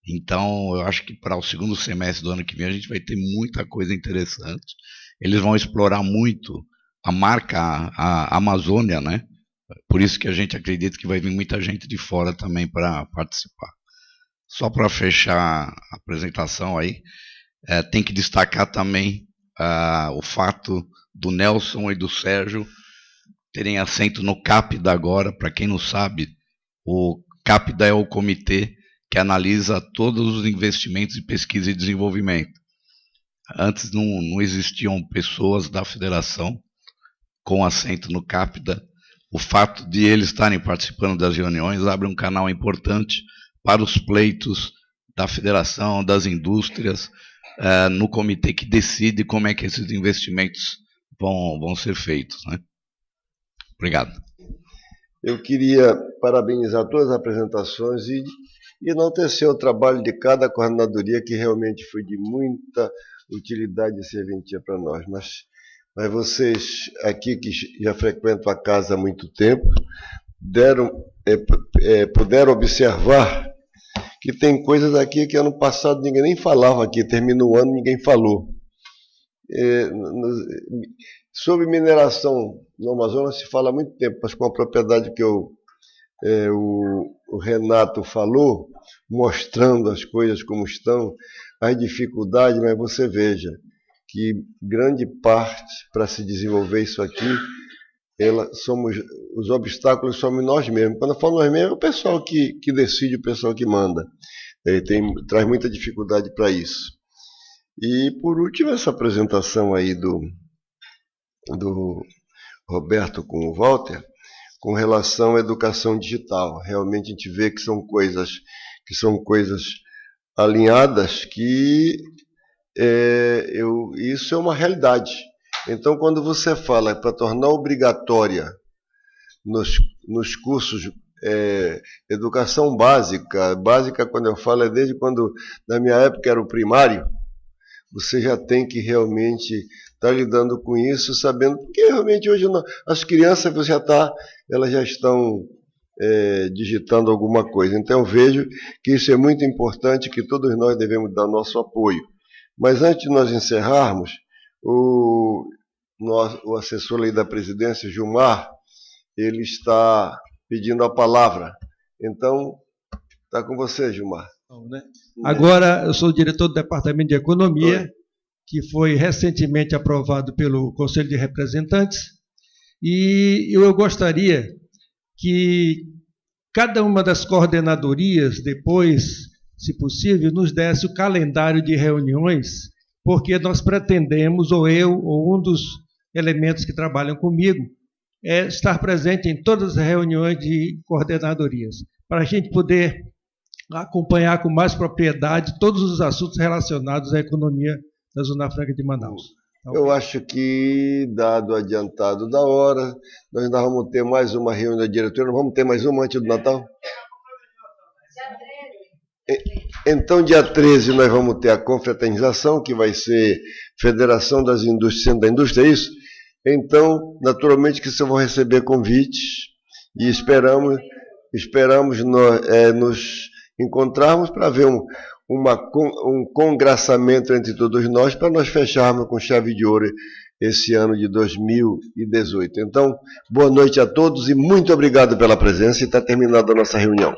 Então, eu acho que para o segundo semestre do ano que vem a gente vai ter muita coisa interessante. Eles vão explorar muito a marca a Amazônia, né? Por isso que a gente acredita que vai vir muita gente de fora também para participar. Só para fechar a apresentação aí, tem que destacar também o fato do Nelson e do Sérgio terem assento no CAPDA agora. Para quem não sabe, o CAPDA é o comitê que analisa todos os investimentos em pesquisa e desenvolvimento. Antes não existiam pessoas da federação com assento no CAPDA. O fato de eles estarem participando das reuniões abre um canal importante para os pleitos da federação, das indústrias, no comitê que decide como é que esses investimentos vão ser feitos, né? Obrigado. Eu queria parabenizar todas as apresentações e enaltecer o trabalho de cada coordenadoria, que realmente foi de muita utilidade e serventia para nós. Mas vocês aqui, que já frequentam a casa há muito tempo, puderam observar que tem coisas aqui que ano passado ninguém nem falava aqui, terminou o ano ninguém falou. Sobre mineração no Amazonas se fala há muito tempo, mas com a propriedade que o Renato falou, mostrando as coisas como estão, as dificuldades, mas você veja que grande parte para se desenvolver isso aqui, os obstáculos somos nós mesmos. Quando eu falo nós mesmos, é o pessoal que decide, o pessoal que manda. Traz muita dificuldade para isso. E, por último, essa apresentação aí do Roberto com o Walter, com relação à educação digital. Realmente a gente vê que são coisas alinhadas, que isso é uma realidade. Então, quando você fala para tornar obrigatória nos cursos educação básica quando eu falo é desde quando, na minha época, era o primário, você já tem que realmente estar lidando com isso, sabendo, porque realmente hoje as crianças elas já estão digitando alguma coisa. Então eu vejo que isso é muito importante, que todos nós devemos dar nosso apoio. Mas antes de nós encerrarmos, o assessor aí da presidência, Gilmar, ele está pedindo a palavra. Então, está com você, Gilmar. Agora, eu sou diretor do Departamento de Economia, que foi recentemente aprovado pelo Conselho de Representantes, e eu gostaria que cada uma das coordenadorias, depois, se possível, nos desse o calendário de reuniões, porque nós pretendemos, ou eu, ou um dos elementos que trabalham comigo, estar presente em todas as reuniões de coordenadorias, para a gente poder acompanhar com mais propriedade todos os assuntos relacionados à economia da Zona Franca de Manaus. Eu acho que, dado o adiantado da hora, nós ainda vamos ter mais uma reunião da diretoria. Não vamos ter mais uma antes do Natal? Então, dia 13, nós vamos ter a confraternização, que vai ser Federação das Indústrias, Centro da Indústria, é isso? Então, naturalmente que vocês vão receber convites e esperamos nos encontrarmos para ver um congraçamento entre todos nós, para nós fecharmos com chave de ouro esse ano de 2018. Então, boa noite a todos e muito obrigado pela presença, e está terminada a nossa reunião.